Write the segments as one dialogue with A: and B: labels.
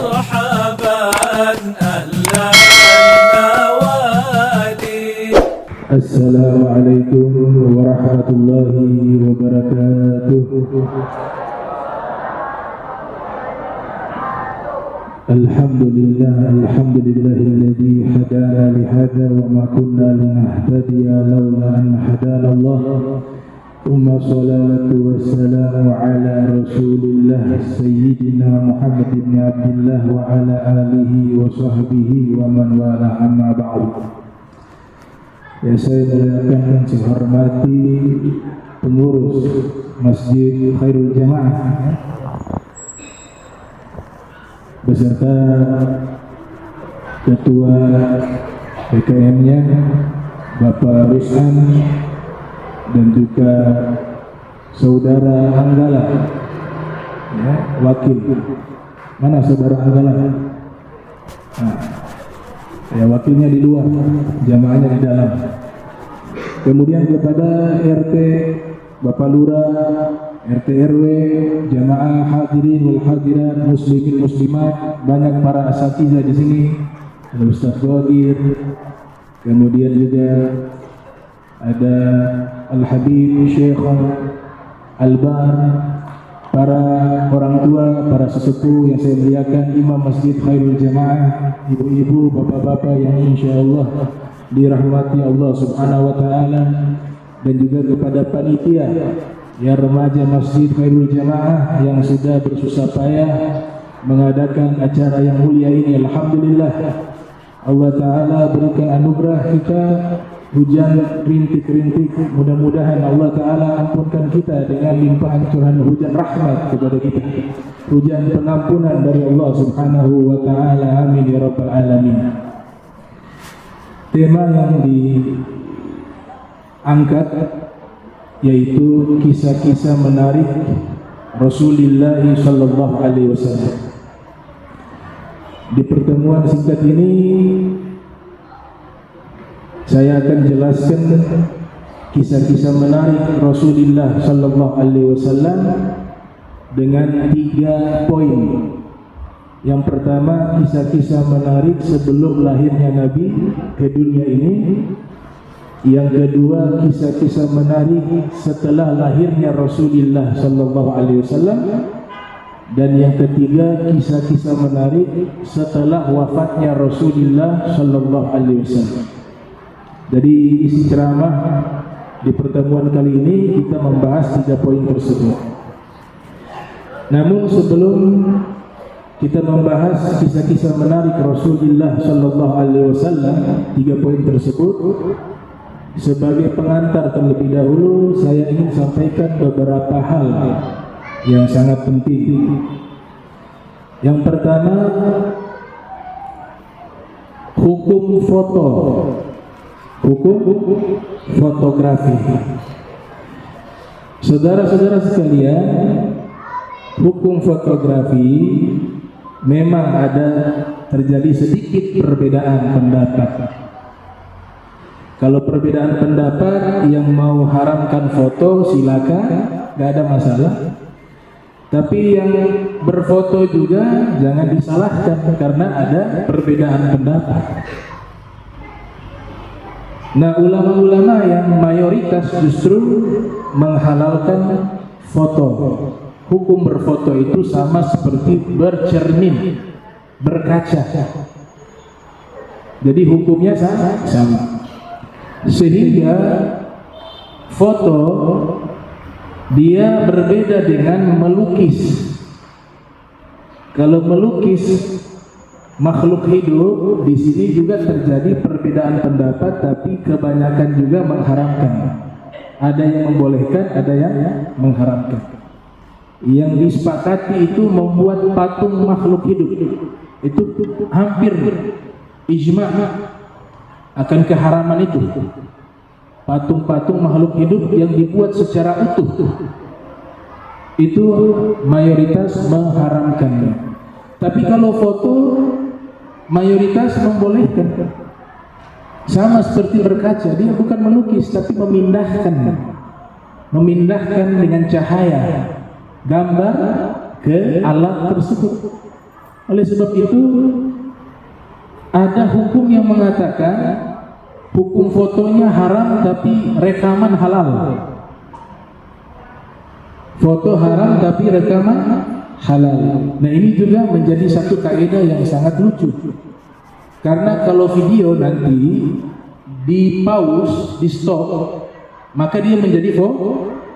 A: مرحبا أهلا النوادي.
B: السلام عليكم ورحمة الله وبركاته. الحمد لله الذي هدانا لهذا وما كنا لنهتدي لولا أن هدانا الله. ثم الصلاة والسلام على رسول الله سيدنا محمد بن عبد الله وعلى آله وصحبه ومن والاه. أما بعد. Ya, saya muliakan dan saya hormati pengurus Masjid Khairul Jamaah beserta ketua PKM-nya Bapak Ruslan dan juga saudara Anggala, ya, wakil. Mana saudara Anggala? Nah, ya, wakilnya di luar, jamaahnya di dalam. Kemudian kepada RT, Bapak Lurah, RT RW, jamaah hadirin wal hadirat, muslimin muslimat, banyak para asatidzah di sini, ada Ustaz Ghadir, kemudian juga ada Al-Habib Syekh Al-Bar, para orang tua, para sesepuh yang saya muliakan, Imam Masjid Khairul Jamaah, ibu-ibu, bapak-bapak yang insyaallah dirahmati Allah Subhanahu wa taala, dan juga kepada panitia ya remaja Masjid Khairul Jamaah yang sudah bersusah payah mengadakan acara yang mulia ini. Alhamdulillah, Allah taala berikan anugerah kita hujan rintik-rintik, mudah-mudahan Allah Ta'ala ampunkan kita dengan limpahan curhan hujan rahmat kepada kita, hujan pengampunan dari Allah Subhanahu wa Ta'ala. Amin ya Rabbal Alamin. Tema yang diangkat yaitu kisah-kisah menarik Rasulullah Sallallahu Alaihi Wasallam. Di pertemuan singkat ini saya akan jelaskan kisah-kisah menarik Rasulullah Sallallahu Alaihi Wasallam dengan 3 poin. Yang pertama, kisah-kisah menarik sebelum lahirnya Nabi ke dunia ini. Yang kedua, kisah-kisah menarik setelah lahirnya Rasulullah Sallallahu Alaihi Wasallam. Dan yang ketiga, kisah-kisah menarik setelah wafatnya Rasulullah Sallallahu Alaihi Wasallam. Jadi isi ceramah di pertemuan kali ini kita membahas 3 poin tersebut. Namun sebelum kita membahas kisah-kisah menarik Rasulullah Sallallahu Alaihi Wasallam 3 poin tersebut, sebagai pengantar terlebih dahulu saya ingin sampaikan beberapa hal yang sangat penting. Yang pertama, hukum foto. Hukum fotografi. Saudara-saudara sekalian, hukum fotografi memang ada terjadi sedikit perbedaan pendapat. Kalau perbedaan pendapat yang mau haramkan foto silakan, gak ada masalah. Tapi yang berfoto juga jangan disalahkan karena ada perbedaan pendapat. Nah, ulama-ulama yang mayoritas justru menghalalkan foto. Hukum berfoto itu sama seperti bercermin, berkaca. Jadi hukumnya sama. Sehingga foto dia berbeda dengan melukis. Kalau melukis makhluk hidup, di sini juga terjadi perbedaan pendapat, tapi kebanyakan juga mengharamkan. Ada yang membolehkan, ada yang mengharamkan. Yang disepakati itu membuat patung makhluk hidup, itu hampir ijma' akan keharaman itu. Patung-patung makhluk hidup yang dibuat secara utuh, itu mayoritas mengharamkannya. Tapi kalau foto mayoritas membolehkan. Sama seperti berkaca, dia bukan melukis tapi memindahkan dengan cahaya gambar ke alat tersebut. Oleh sebab itu ada hukum yang mengatakan hukum fotonya haram tapi rekaman halal. Foto haram tapi rekaman halal. Nah, ini juga menjadi satu kaidah yang sangat lucu. Karena kalau video nanti di pause, di stop, maka dia menjadi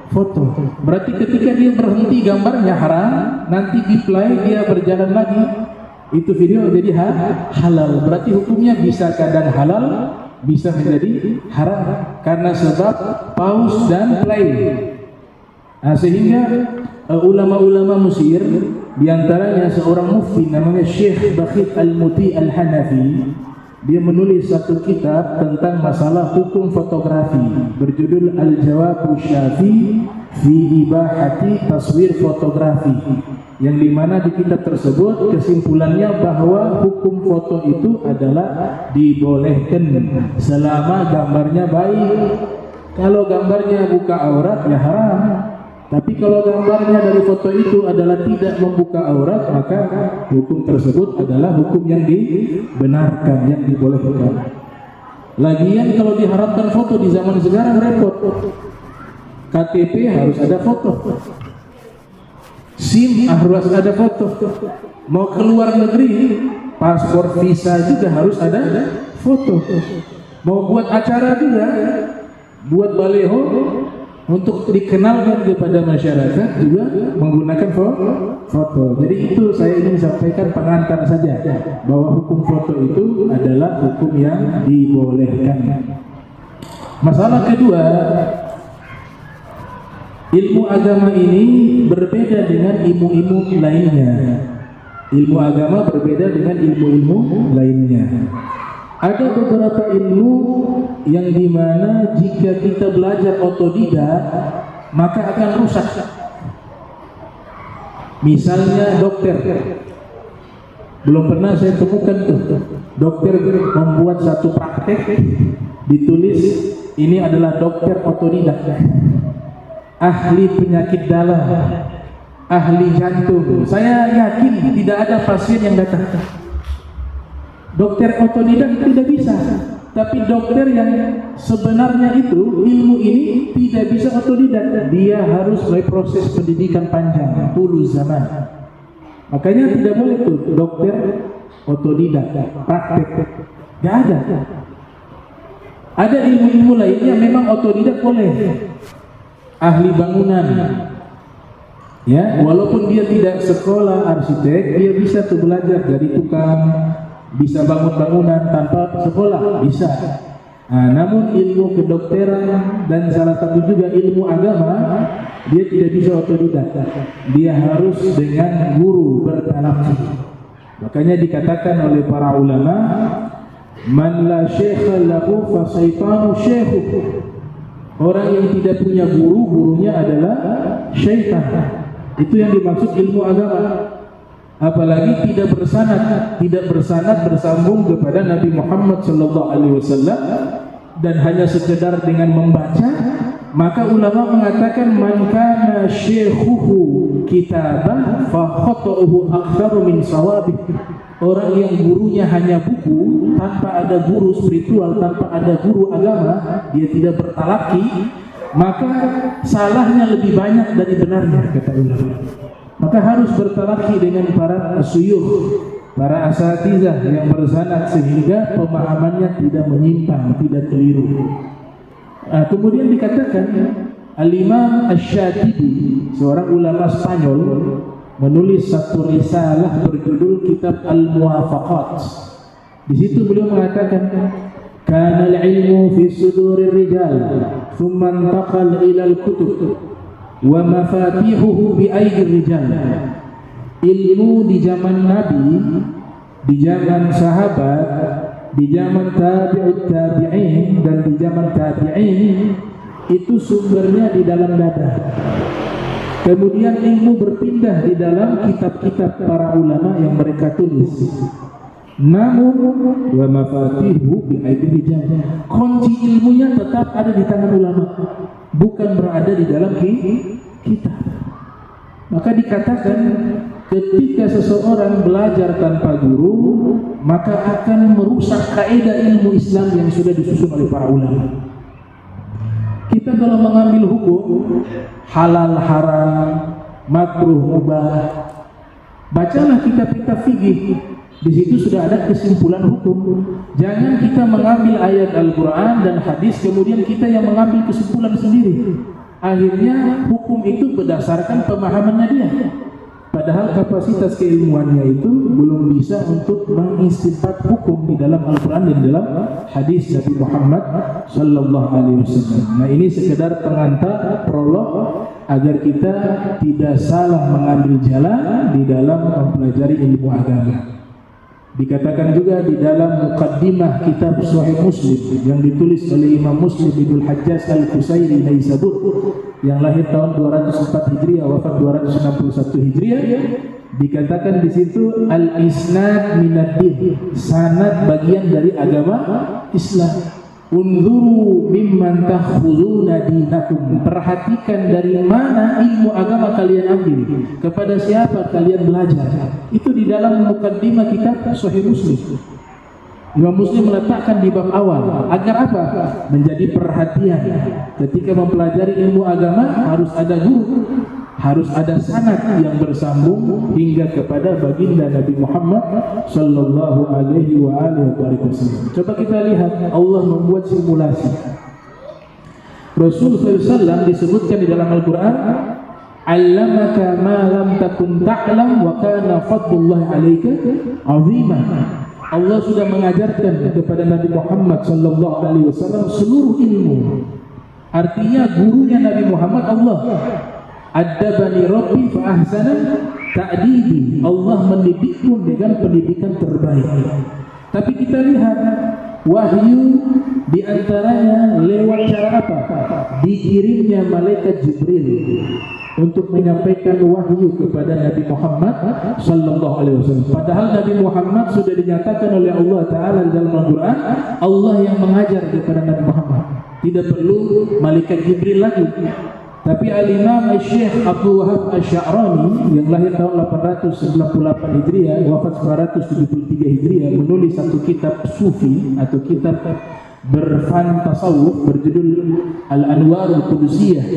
B: foto. Berarti ketika dia berhenti gambarnya haram, nanti di play dia berjalan lagi, itu video jadi halal. Berarti hukumnya bisa kadang halal, bisa menjadi haram karena sebab pause dan play. Nah, sehingga ulama-ulama Mesir, diantaranya seorang mufti namanya Syekh Bakhit Al-Muti Al-Hanafi, dia menulis satu kitab tentang masalah hukum fotografi berjudul Al-Jawab Syafi fi Ibahati Taswir Fotografi, yang dimana di kitab tersebut kesimpulannya bahwa hukum foto itu adalah dibolehkan selama gambarnya baik. Kalau gambarnya buka aurat ya haram. Tapi kalau gambarnya dari foto itu adalah tidak membuka aurat, maka hukum tersebut adalah hukum yang dibenarkan, yang dibolehkan. Lagian kalau diharapkan foto di zaman sekarang repot. KTP harus ada foto, SIM harus ada foto, mau keluar negeri, paspor visa juga harus ada foto, mau buat acara juga, buat baleho untuk dikenalkan kepada masyarakat juga menggunakan foto. Jadi itu saya ingin sampaikan pengantar saja bahwa hukum foto itu adalah hukum yang dibolehkan. Masalah kedua, ilmu agama ini berbeda dengan ilmu-ilmu lainnya. Ilmu agama berbeda dengan ilmu-ilmu lainnya. Ada beberapa ilmu yang dimana jika kita belajar otodidak maka akan rusak. Misalnya dokter, belum pernah saya temukan tuh dokter membuat satu praktek ditulis ini adalah dokter otodidak, ahli penyakit dalam, ahli jantung. Saya yakin tidak ada pasien yang datang. Dokter otodidak tidak bisa, tapi dokter yang sebenarnya itu ilmu ini tidak bisa otodidak, dia harus melalui proses pendidikan panjang, dulu zaman. Makanya tidak boleh tuh dokter otodidak, praktek, nggak ada. Ada ilmu-ilmu lainnya memang otodidak boleh. Ahli bangunan, ya, walaupun dia tidak sekolah arsitek, dia bisa tuh belajar dari tukang. Bisa bangun bangunan tanpa sekolah, bisa. Nah, namun ilmu kedokteran dan salah satu juga ilmu agama, dia tidak bisa otodidak. Dia harus dengan guru bertalaqi. Makanya dikatakan oleh para ulama, man la syekha lahu fa syaitanu syekhu. Orang yang tidak punya guru, gurunya adalah syaitan. Itu yang dimaksud ilmu agama. Apalagi tidak bersanad bersambung kepada Nabi Muhammad SAW dan hanya sekedar dengan membaca, maka ulama mengatakan man kana syekhuhu kitaban fa khata'uhu aktsaru min shawabih. Orang yang gurunya hanya buku, tanpa ada guru spiritual, tanpa ada guru agama, dia tidak bertalaki, maka salahnya lebih banyak dari benarnya, kata ulama. Maka harus bertalaki dengan para asyuyukh, para asatizah yang bersanad sehingga pemahamannya tidak menyimpang, tidak keliru. Kemudian dikatakan Al-Imam Asy-Syatibi, seorang ulama Spanyol, menulis satu risalah berjudul Kitab Al-Muwafaqat. Di situ beliau mengatakan, kana al-ilmu fi sudurir rijal, thumma intaqal ila al-kutub wa mafatihuhu bi aidi rijal. Ilmu di zaman Nabi, di zaman sahabat, di zaman tabi'ut tabi'in dan di zaman tabi'in itu sumbernya di dalam dada. Kemudian ilmu berpindah di dalam kitab-kitab para ulama yang mereka tulis. Namun wa mafatihu bi aidi rijal. Kunci ilmunya tetap ada di tangan ulama, bukan berada di dalam kitab. Maka dikatakan ketika seseorang belajar tanpa guru, maka akan merusak kaidah ilmu Islam yang sudah disusun oleh para ulama. Kita kalau mengambil hukum halal haram, makruh mubah, bacalah kitab-kitab fikih. Di situ sudah ada kesimpulan hukum. Jangan kita mengambil ayat Al-Quran dan hadis kemudian kita yang mengambil kesimpulan sendiri. Akhirnya hukum itu berdasarkan pemahamannya dia. Padahal kapasitas keilmuannya itu belum bisa untuk mengistinbat hukum di dalam Al-Quran dan dalam hadis Nabi Muhammad sallallahu alaihi wasallam. Nah, ini sekedar pengantar prolog agar kita tidak salah mengambil jalan di dalam mempelajari ilmu agama. Dikatakan juga di dalam muqaddimah kitab Sahih Muslim yang ditulis oleh Imam Muslim Ibnu Hajjaj Al-Qusairi Naisabur yang lahir tahun 204 Hijriah wafat 261 Hijriah, dikatakan di situ al-isnad minad-din, sanad bagian dari agama Islam. Unzuru mimman takhuzuna dinakum, perhatikan dari mana ilmu agama kalian ambil, kepada siapa kalian belajar. Itu di dalam mukaddimah kitab Sahih Muslim. Imam Muslim meletakkan di bab awal agar apa? Menjadi perhatian ketika mempelajari ilmu agama, harus ada guru, harus ada sanad yang bersambung hingga kepada baginda Nabi Muhammad sallallahu alaihi wasallam. Coba kita lihat, Allah membuat simulasi. Rasul SAW disebutkan di dalam Al-Quran, "Allamaka ma lam takun ta'lam wa kana fadlullah 'alaika 'azima." Allah sudah mengajarkan kepada Nabi Muhammad sallallahu alaihi wasallam seluruh ilmu. Artinya gurunya Nabi Muhammad Allah. Addabani Rabbi fa ahsana ta'dibi. Allah mendidikku dengan pendidikan terbaik. Tapi kita lihat wahyu diantaranya lewat cara apa? Dikirimnya malaikat Jibril untuk menyampaikan wahyu kepada Nabi Muhammad sallallahu alaihi wasallam. Padahal Nabi Muhammad sudah dinyatakan oleh Allah Ta'ala di dalam Al-Quran, Allah yang mengajar kepada Nabi Muhammad. Tidak perlu malaikat Jibril lagi. Tapi Al-Imam Syekh Abdul Wahab Asy-Sya'rani yang lahir tahun 898 Hijriah wafat 973 Hijriah menulis satu kitab sufi atau kitab berfan tasawuf berjudul Al-Anwar Al-Qudusiyah.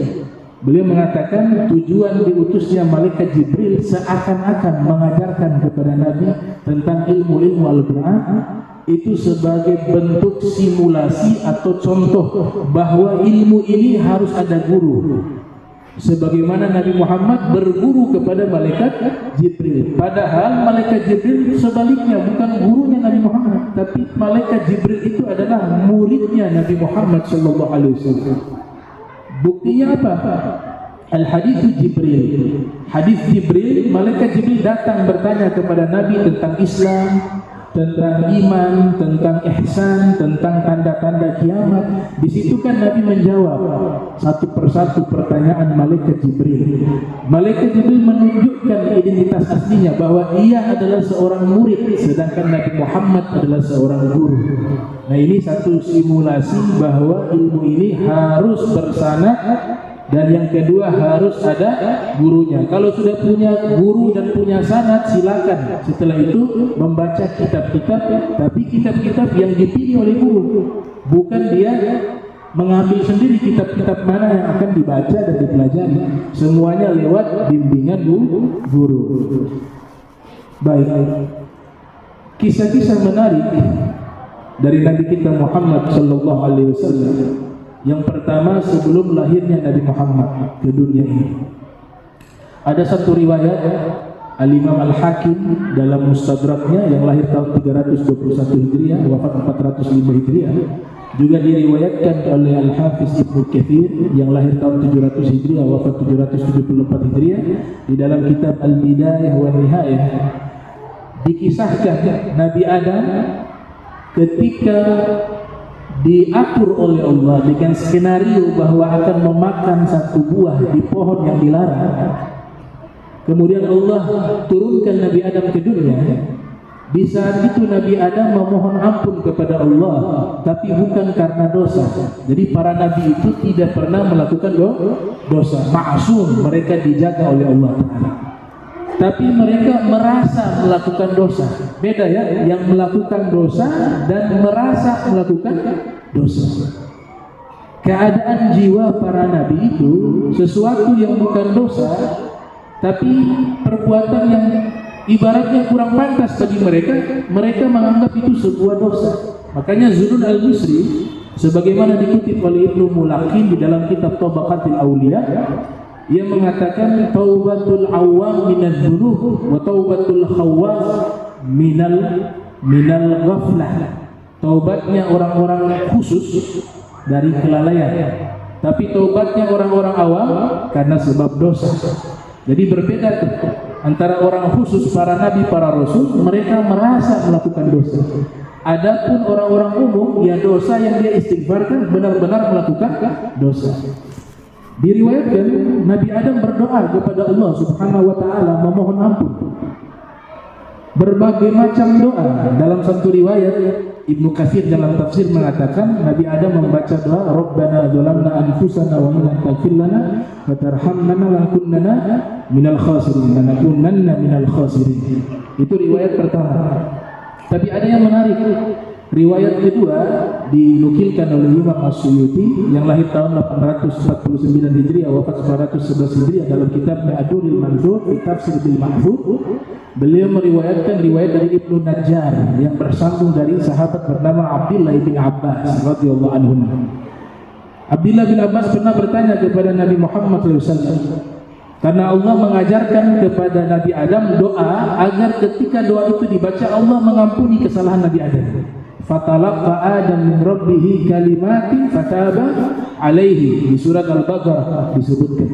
B: Beliau mengatakan tujuan diutusnya malaikat Jibril seakan-akan mengajarkan kepada Nabi tentang ilmu-ilmu Al-Quran itu sebagai bentuk simulasi atau contoh bahwa ilmu ini harus ada guru. Sebagaimana Nabi Muhammad berguru kepada malaikat Jibril. Padahal malaikat Jibril sebaliknya bukan gurunya Nabi Muhammad, tapi malaikat Jibril itu adalah muridnya Nabi Muhammad sallallahu alaihi wasallam. Buktinya apa? Al-hadits Jibril. Hadis Jibril, malaikat Jibril datang bertanya kepada Nabi tentang Islam, tentang iman, tentang ihsan, tentang tanda-tanda kiamat. Di situ kan Nabi menjawab satu persatu pertanyaan malaikat Jibril. Malaikat Jibril menunjukkan identitas aslinya bahwa ia adalah seorang murid, sedangkan Nabi Muhammad adalah seorang guru. Nah, ini satu simulasi bahwa ilmu ini harus bersanad. Dan yang kedua harus ada gurunya. Kalau sudah punya guru dan punya sanad, silakan setelah itu membaca kitab-kitab, tapi kitab-kitab yang dipilih oleh guru. Bukan dia mengambil sendiri kitab-kitab mana yang akan dibaca dan dipelajari. Semuanya lewat bimbingan guru. Baik. Kisah-kisah menarik dari Nabi kita Muhammad sallallahu alaihi wasallam. Yang pertama, sebelum lahirnya Nabi Muhammad ke dunia ini, ada satu riwayat Al-Imam Al-Hakim dalam Mustadraknya yang lahir tahun 321 Hijriah wafat 405 Hijriah, juga diriwayatkan oleh Al-Hafiz Ibnu Katsir yang lahir tahun 700 Hijriah wafat 774 Hijriah di dalam kitab Al-Bidayah wa Nihayah. Dikisahkan Nabi Adam ketika diatur oleh Allah dengan skenario bahwa akan memakan satu buah di pohon yang dilarang. Kemudian Allah turunkan Nabi Adam ke dunia. Di saat itu Nabi Adam memohon ampun kepada Allah, tapi bukan karena dosa. Jadi para nabi itu tidak pernah melakukan dosa, maksum, mereka dijaga oleh Allah Ta'ala. tapi mereka merasa melakukan dosa. Beda ya, yang melakukan dosa dan merasa melakukan dosa. Keadaan jiwa para nabi itu sesuatu yang bukan dosa, tapi perbuatan yang ibaratnya kurang pantas bagi mereka, mereka menganggap itu sebuah dosa. Makanya Zunnun al-Misri, sebagaimana dikutip oleh Ibnu Mulakin di dalam kitab Tabaqatul Auliya, ia mengatakan taubatul awam minadz dzunub wa taubatul khawas minal ghaflah. Taubatnya orang-orang khusus dari kelalaian, tapi taubatnya orang-orang awam karena sebab dosa. Jadi berbeda tuh antara orang khusus, para nabi, para rasul, mereka merasa melakukan dosa. Adapun orang-orang umum, ya dosa yang dia istighfarkan benar-benar melakukan dosa. Diriwayatkan Nabi Adam berdoa kepada Allah Subhanahu wa taala memohon ampun. Berbagai macam doa. Dalam satu riwayat Ibnu Katsir dalam tafsir mengatakan Nabi Adam membaca doa Rabbana dzalamna anfusana wa in lam taghfir lana wa tarhamna lanakunanna minal khasirin. Itu riwayat pertama. Tapi ada yang menarik. Riwayat kedua dinukilkan oleh Imam As-Suyuti yang lahir tahun 849 Hijriah wafat 911 Hijriah dalam kitabnya Ad-Durrul Mansur fi Tafsir bil Mahfuz. Beliau meriwayatkan riwayat dari Ibnu Najjar yang bersambung dari sahabat bernama Abdullah bin Abbas radhiyallahu anhu. Abdullah bin Abbas pernah bertanya kepada Nabi Muhammad SAW, karena Allah mengajarkan kepada Nabi Adam doa agar ketika doa itu dibaca Allah mengampuni kesalahan Nabi Adam. Fatalaqa Adam min rabbih kalimatin fataba alaihi. Di surat Al-Baqarah disebutkan.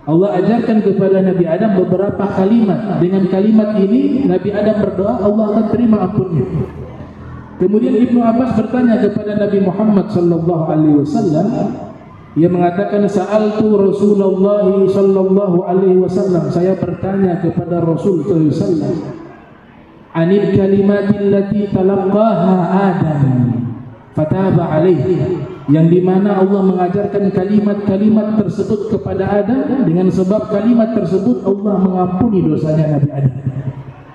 B: Allah ajarkan kepada Nabi Adam beberapa kalimat. Dengan kalimat ini Nabi Adam berdoa, Allah akan terima ampunnya. Kemudian Ibnu Abbas bertanya kepada Nabi Muhammad sallallahu alaihi wasallam, ia mengatakan sa'altu Rasulullah sallallahu alaihi wasallam, saya bertanya kepada Rasul sallallahu alaihi wasallam, anil kalimatil lati talaqqaha Adam fataba alaihi, yang dimana Allah mengajarkan kalimat-kalimat tersebut kepada Adam, dengan sebab kalimat tersebut Allah mengampuni dosanya Nabi Adam.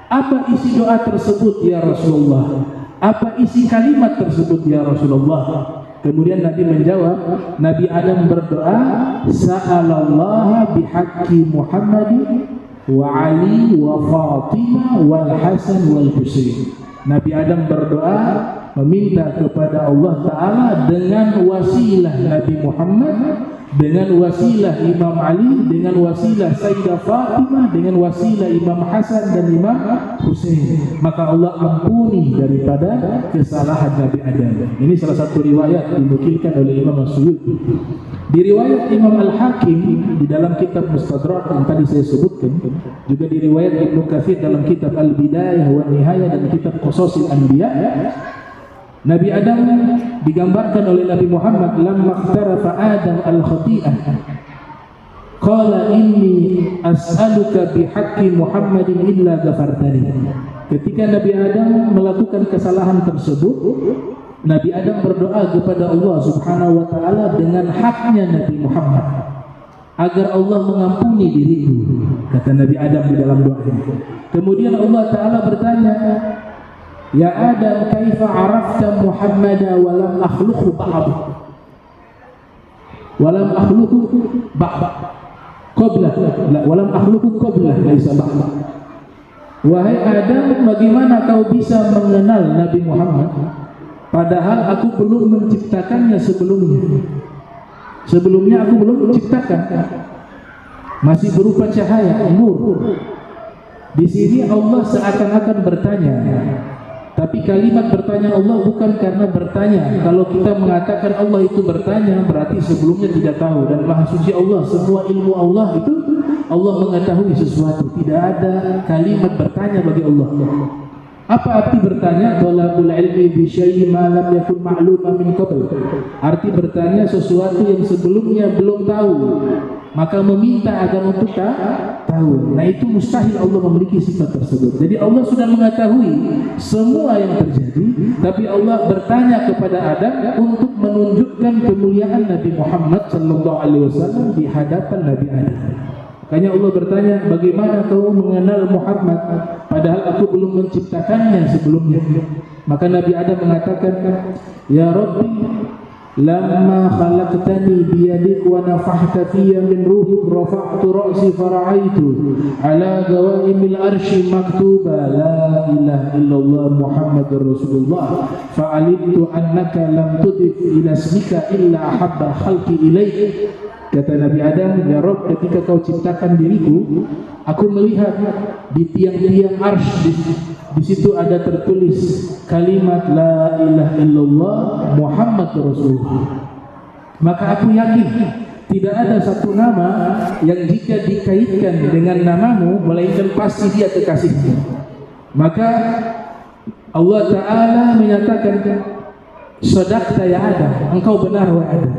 B: Apa isi doa tersebut ya Rasulullah? Apa isi kalimat tersebut ya Rasulullah? Kemudian Nabi menjawab, Nabi Adam berdoa, sa'alallaha bihaqqi Muhammadin wa Ali wa Fatimah wal Hasan wal Husain. Nabi Adam berdoa meminta kepada Allah Ta'ala dengan wasilah Nabi Muhammad, dengan wasilah Imam Ali, dengan wasilah Sayyidah Fatimah, dengan wasilah Imam Hasan dan Imam Husain, maka Allah ampuni daripada kesalahan Nabi Adam. Ini salah satu riwayat dinukilkan oleh Imam As-Suyuti. Di riwayat Imam Al-Hakim di dalam kitab Mustadrak yang tadi saya sebutkan, juga di riwayat Ibnu Katsir dalam kitab Al-Bidayah wa Nihayah dan kitab Qasasil Anbiya, Nabi Adam digambarkan oleh Nabi Muhammad lamma ikhtarafa Adam al-khati'ah qala inni as'aluka bihaqqi Muhammadin illa ghafartani. Ketika Nabi Adam melakukan kesalahan tersebut, Nabi Adam berdoa kepada Allah Subhanahu wa taala dengan haknya Nabi Muhammad agar Allah mengampuni diriku, kata Nabi Adam di dalam doa ini. Kemudian Allah taala bertanya, ya Adam, kaifa arafta Muhammadan wa lam akhluqhu ba'd? Wa lam akhluqhu ba'd. Qabla. La, wa lam akhluqhu qabla, laisa ba'd. Wahai Adam, bagaimana kau bisa mengenal Nabi Muhammad padahal aku belum menciptakannya sebelumnya? Sebelumnya aku belum menciptakan. Masih berupa cahaya, nur. Di sini Allah seakan-akan bertanya. Tapi kalimat bertanya Allah bukan karena bertanya. Kalau kita mengatakan Allah itu bertanya, berarti sebelumnya tidak tahu. Dan Maha Suci Allah, semua ilmu Allah itu Allah mengetahui sesuatu. Tidak ada kalimat bertanya bagi Allah. Apa arti bertanya? Talabul ilmi bi syai'in ma lam yakun ma'luman min qabl. Arti bertanya sesuatu yang sebelumnya belum tahu, maka meminta agar untuk tahu. Nah, itu mustahil Allah memiliki sifat tersebut. Jadi Allah sudah mengetahui semua yang terjadi, tapi Allah bertanya kepada Adam untuk menunjukkan kemuliaan Nabi Muhammad sallallahu alaihi wasallam di hadapan Nabi Adam. Makanya Allah bertanya, bagaimana kau mengenal Muhammad padahal aku belum menciptakannya sebelumnya? Maka Nabi Adam mengatakan, ya Rabbi, lamma khalaqtani biyadik wa nafahta fiyya min ruhik rafa'tu ra'si fara'aitu ala gawaimil arsy maktuba la ilaha illallah Muhammadur Rasulullah fa'alimtu annaka lam tudif ila ismika illa ahabba khalqi ilaik. Kata Nabi Adam, ya Rabb, ketika kau ciptakan diriku, aku melihat di tiang-tiang arsy di situ ada tertulis kalimat la ilaha illallah Muhammad Rasulullah. Maka aku yakin tidak ada satu nama yang jika dikaitkan dengan namamu melainkan pasti dia kekasihmu. Maka Allah Ta'ala menyatakan, sadaqta ya Adam, engkau benar wahai Adam.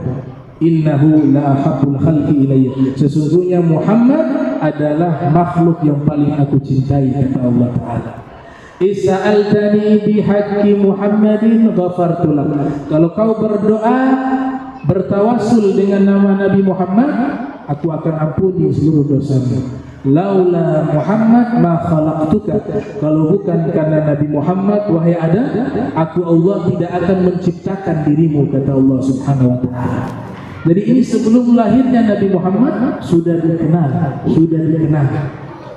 B: Innahu la ahabbul khalqi ilayya, sesungguhnya Muhammad adalah makhluk yang paling aku cintai, kata Allah Ta'ala. Isa'altani bihaqqi Muhammadin ghafartu lak. Kalau kau berdoa bertawassul dengan nama Nabi Muhammad, aku akan ampuni seluruh dosamu. Laula Muhammad ma khalaqtuka, kalau bukan karena Nabi Muhammad wahai Adam, aku Allah tidak akan menciptakan dirimu, kata Allah Subhanahu wa Ta'ala. Jadi ini sebelum lahirnya Nabi Muhammad sudah dikenal.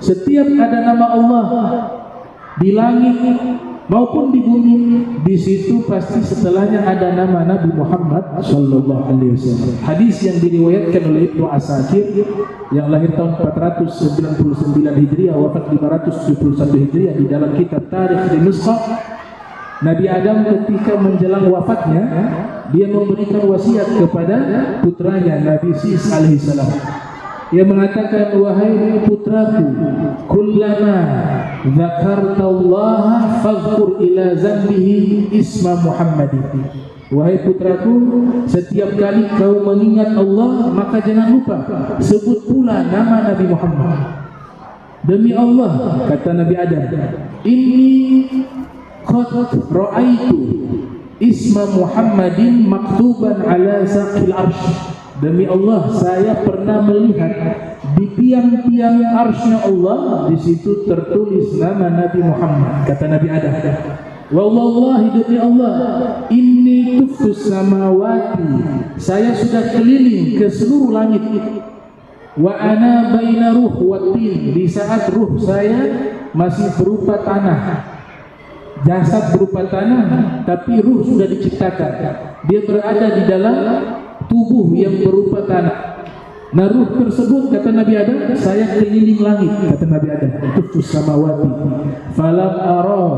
B: Setiap ada nama Allah di langit maupun di bumi, di situ pasti setelahnya ada nama Nabi Muhammad sallallahu alaihi wasallam. Hadis yang diriwayatkan oleh Ibnu Asakir yang lahir tahun 499 Hijriah, wafat 571 Hijriah, di dalam kitab Tarikh Dimashq, Nabi Adam ketika menjelang wafatnya, dia memberikan wasiat kepada putranya Nabi Sis alaihissalam. Dia mengatakan, wahai putraku, kullama dzakartallaha fadhkur ila zambihi isma Muhammadin. Wahai putraku, setiap kali kau mengingat Allah, maka jangan lupa sebut pula nama Nabi Muhammad. Demi Allah, kata Nabi Adam, inni qad ra'aitu isma Muhammadin maktuban ala saqil arsy. Demi Allah, saya pernah melihat di tiang-tiang arsy-Nya Allah, di situ tertulis nama Nabi Muhammad. Kata Nabi Adam, wallahi, demi Allah, inni tuftus samawati, saya sudah keliling ke seluruh langit. Wa ana baina ruh wa tin, di saat ruh saya masih berupa tanah, jasad berupa tanah, tapi ruh sudah diciptakan. Dia berada di dalam tubuh yang berupa tanah. Nah, ruh tersebut, kata Nabi Adam, saya keliling langit, kata Nabi Adam, tuftus samawati falam ara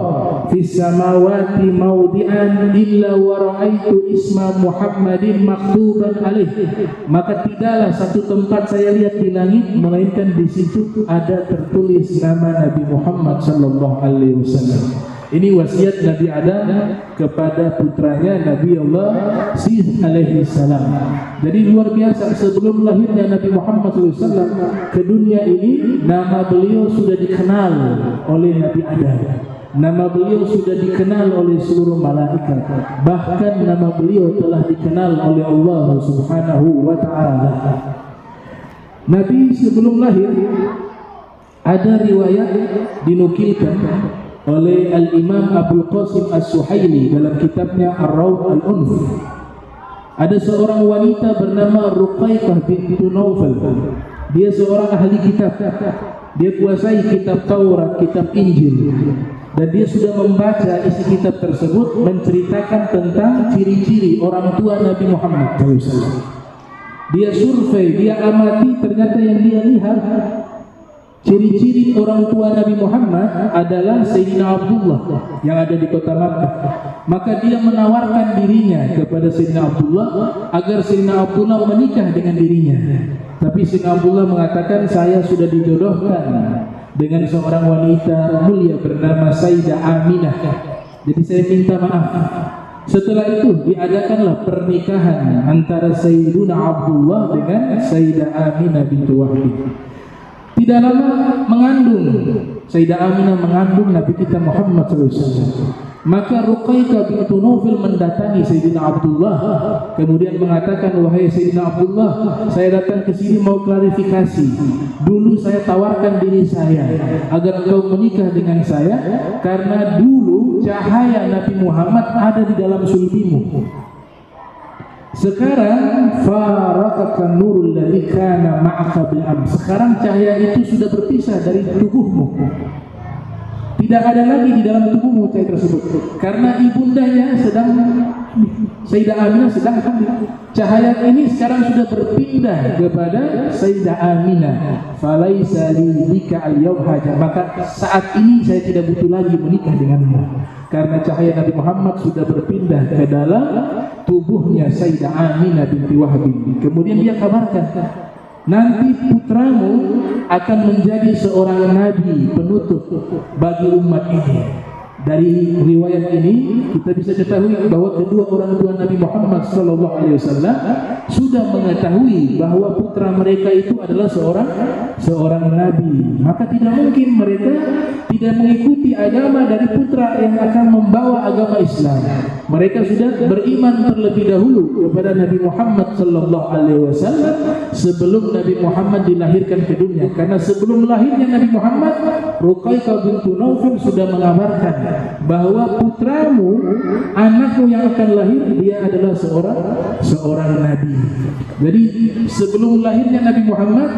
B: fis samawati maudi'an illa wa ra'aitu isma Muhammadin maktuban alaih. Maka tidaklah satu tempat saya lihat di langit melainkan di situ ada tertulis nama Nabi Muhammad sallallahu alaihi wasallam. Ini wasiat Nabi Adam kepada putranya Nabi Allah Sih alaihi salam. Jadi luar biasa, sebelum lahirnya Nabi Muhammad SAW ke dunia ini, nama beliau sudah dikenal oleh Nabi Adam. Nama beliau sudah dikenal oleh seluruh malaikat. Bahkan nama beliau telah dikenal oleh Allah Subhanahu wa Ta'ala. Nabi sebelum lahir, ada riwayat dinukilkan oleh Al-Imam Abul Qasim As-Suhaili dalam kitabnya Ar-Rawd Al-Unf. Ada seorang wanita bernama Ruqayyah bintu Naufal. Dia seorang ahli kitab. Dia kuasai kitab Taurat, kitab Injil. Dan dia sudah membaca isi kitab tersebut, menceritakan tentang ciri-ciri orang tua Nabi Muhammad SAW. Dia survei, dia amati, ternyata yang dia lihat, ciri-ciri orang tua Nabi Muhammad adalah Sayyidina Abdullah yang ada di kota Makkah. Maka dia menawarkan dirinya kepada Sayyidina Abdullah agar Sayyidina Abdullah menikah dengan dirinya. Tapi Sayyidina Abdullah mengatakan, saya sudah dijodohkan dengan seorang wanita mulia bernama Sayyidah Aminah. Jadi saya minta maaf. Setelah itu diadakanlah pernikahan antara Sayyidina Abdullah dengan Sayyidah Aminah bintu Wahbi. Tidak lama mengandung, Sayyidah Aminah mengandung Nabi kita Muhammad SAW. Maka Ruqayyah bintu Naufal mendatangi Sayyidina Abdullah, kemudian mengatakan, wahai Sayyidina Abdullah, saya datang ke sini mau klarifikasi. Dulu saya tawarkan diri saya agar engkau menikah dengan saya karena dulu cahaya Nabi Muhammad ada di dalam sulbimu. Sekarang farakaka nurul ladzi kana ma'aka bil ams. Sekarang cahaya itu sudah berpisah dari tubuhmu. Tidak ada lagi di dalam tubuhmu cahaya tersebut. Karena ibundanya sedang, Sayyidah Aminah sedang hamil. Cahaya ini sekarang sudah berpindah kepada Sayyidah Aminah. Falaisa li bika al-yawm haja. Maka saat ini saya tidak butuh lagi menikah denganmu. Karena cahaya Nabi Muhammad sudah berpindah ke dalam tubuhnya Sayyidah Aminah binti Wahab. Kemudian dia kabarkan, nanti putramu akan menjadi seorang nabi penutup bagi umat ini. Dari riwayat ini kita bisa ketahui bahwa kedua orang tua Nabi Muhammad SAW sudah mengetahui bahwa putra mereka itu adalah seorang nabi. Maka tidak mungkin mereka tidak mengikuti agama dari putra yang akan membawa agama Islam. Mereka sudah beriman terlebih dahulu kepada Nabi Muhammad SAW sebelum Nabi Muhammad dilahirkan ke dunia. Karena sebelum lahirnya Nabi Muhammad, Ruqayyah bintu Naufal sudah mengabarkan bahwa putramu, anakmu yang akan lahir, dia adalah seorang nabi. Jadi sebelum lahirnya Nabi Muhammad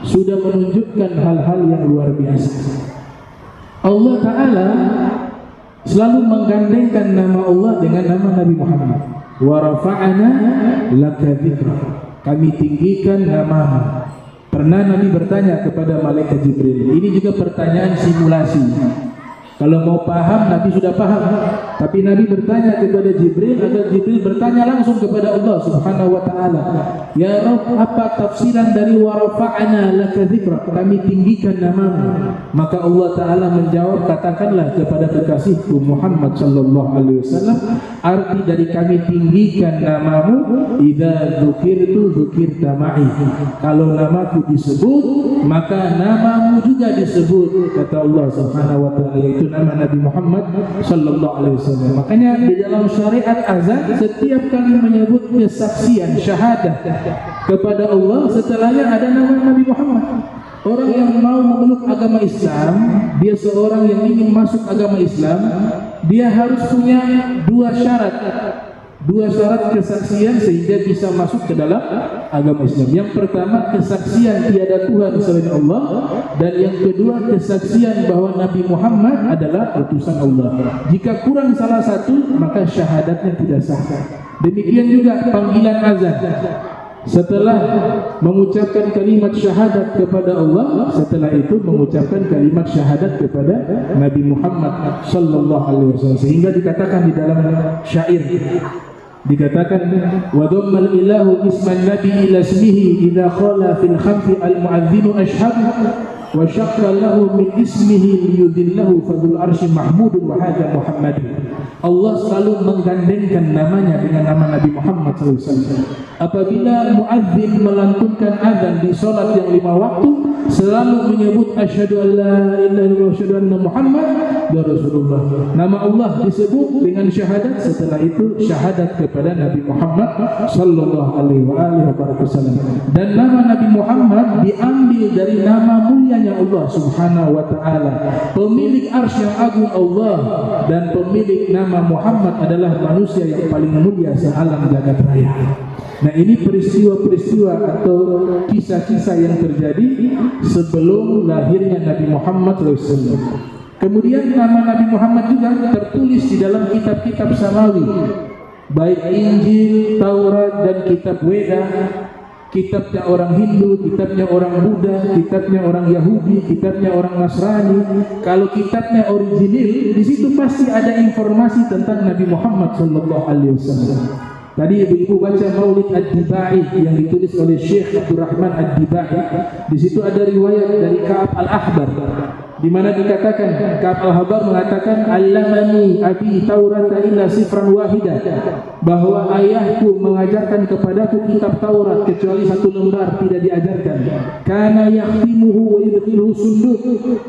B: sudah menunjukkan hal-hal yang luar biasa. Allah Ta'ala selalu menggandengkan nama Allah dengan nama Nabi Muhammad. Wa rafa'ana laka dzikra. Kami tinggikan namamu. Pernah Nabi bertanya kepada malaikat Jibril. Ini juga pertanyaan simulasi. Kalau mau paham, Nabi sudah paham. Tapi Nabi bertanya kepada Jibril agar Jibril bertanya langsung kepada Allah Subhanahu wa Ta'ala. Ya Rabb, apa tafsiran dari wa rafa'ana laka dzikra? Kami tinggikan namamu. Maka Allah Ta'ala menjawab, katakanlah kepada kekasihku Muhammad sallallahu alaihi wasallam, arti dari kami tinggikan namamu, idza dzukirtu dzukirta ma'i. Kalau namaku disebut, maka namamu juga disebut, kata Allah Subhanahu wa Ta'ala, yaitu nama Nabi Muhammad sallallahu alaihi wasallam. Makanya di dalam syariat azan setiap kali menyebut kesaksian syahadah kepada Allah, setelahnya ada nama Nabi Muhammad. Orang yang mau memeluk agama Islam, dia seorang yang ingin masuk agama Islam, dia harus punya dua syarat kesaksian sehingga bisa masuk ke dalam agama Islam. Yang pertama, kesaksian tiada Tuhan selain Allah, dan yang kedua, kesaksian bahwa Nabi Muhammad adalah utusan Allah. Jika kurang salah satu, maka syahadatnya tidak sah. Demikian juga panggilan azan. Setelah mengucapkan kalimat syahadat kepada Allah, setelah itu mengucapkan kalimat syahadat kepada Nabi Muhammad sallallahu alaihi wasallam, sehingga dikatakan di dalam syair, dikatakan wa dhammal ilahu isman nabi ila ismihi idza khala fil khamsi al mu'adzinu ashhadu wa syaqqa lahu min ismihi liyudillahu fadul arsy mahmudun wa hadza muhammadun. Allah selalu menggandengkan namanya dengan nama Nabi Muhammad SAW. Apabila muadzin melantunkan azan di salat yang 5 waktu, selalu menyebut asyhadu an la ilaha illallah wa asyhadu anna Muhammad Rasulullah. Nama Allah disebut dengan syahadat, setelah itu syahadat kepada Nabi Muhammad sallallahu alaihi wasallam. Dan nama Nabi Muhammad diambil dari nama mulianya Allah Subhanahu wa Ta'ala. Pemilik arsy yang agung Allah dan pemilik nama Muhammad adalah manusia yang paling mulia sealam jagat raya. Nah, ini peristiwa-peristiwa atau kisah-kisah yang terjadi sebelum lahirnya Nabi Muhammad SAW. Kemudian nama Nabi Muhammad juga tertulis di dalam kitab-kitab samawi, baik Injil, Taurat, dan kitab Weda. Kitabnya orang Hindu, kitabnya orang Buddha, kitabnya orang Yahudi, kitabnya orang Nasrani. Kalau kitabnya original, di situ pasti ada informasi tentang Nabi Muhammad sallallahu alaihi wasallam. Tadi ibu-ibu baca Maulid Ad-Dibai yang ditulis oleh Syekh Abdurrahman Ad-Dibai. Di situ ada riwayat dari Ka'ab Al-Ahbar. di mana dikatakan Ka'ab al-Ahbar mengatakan allamani abi Taurata illa sifran wahida, bahwa ayahku mengajarkan kepadaku kitab Taurat kecuali satu lembar tidak diajarkan. Kana yakhtimuhu wa yudkhiluhu sunduk,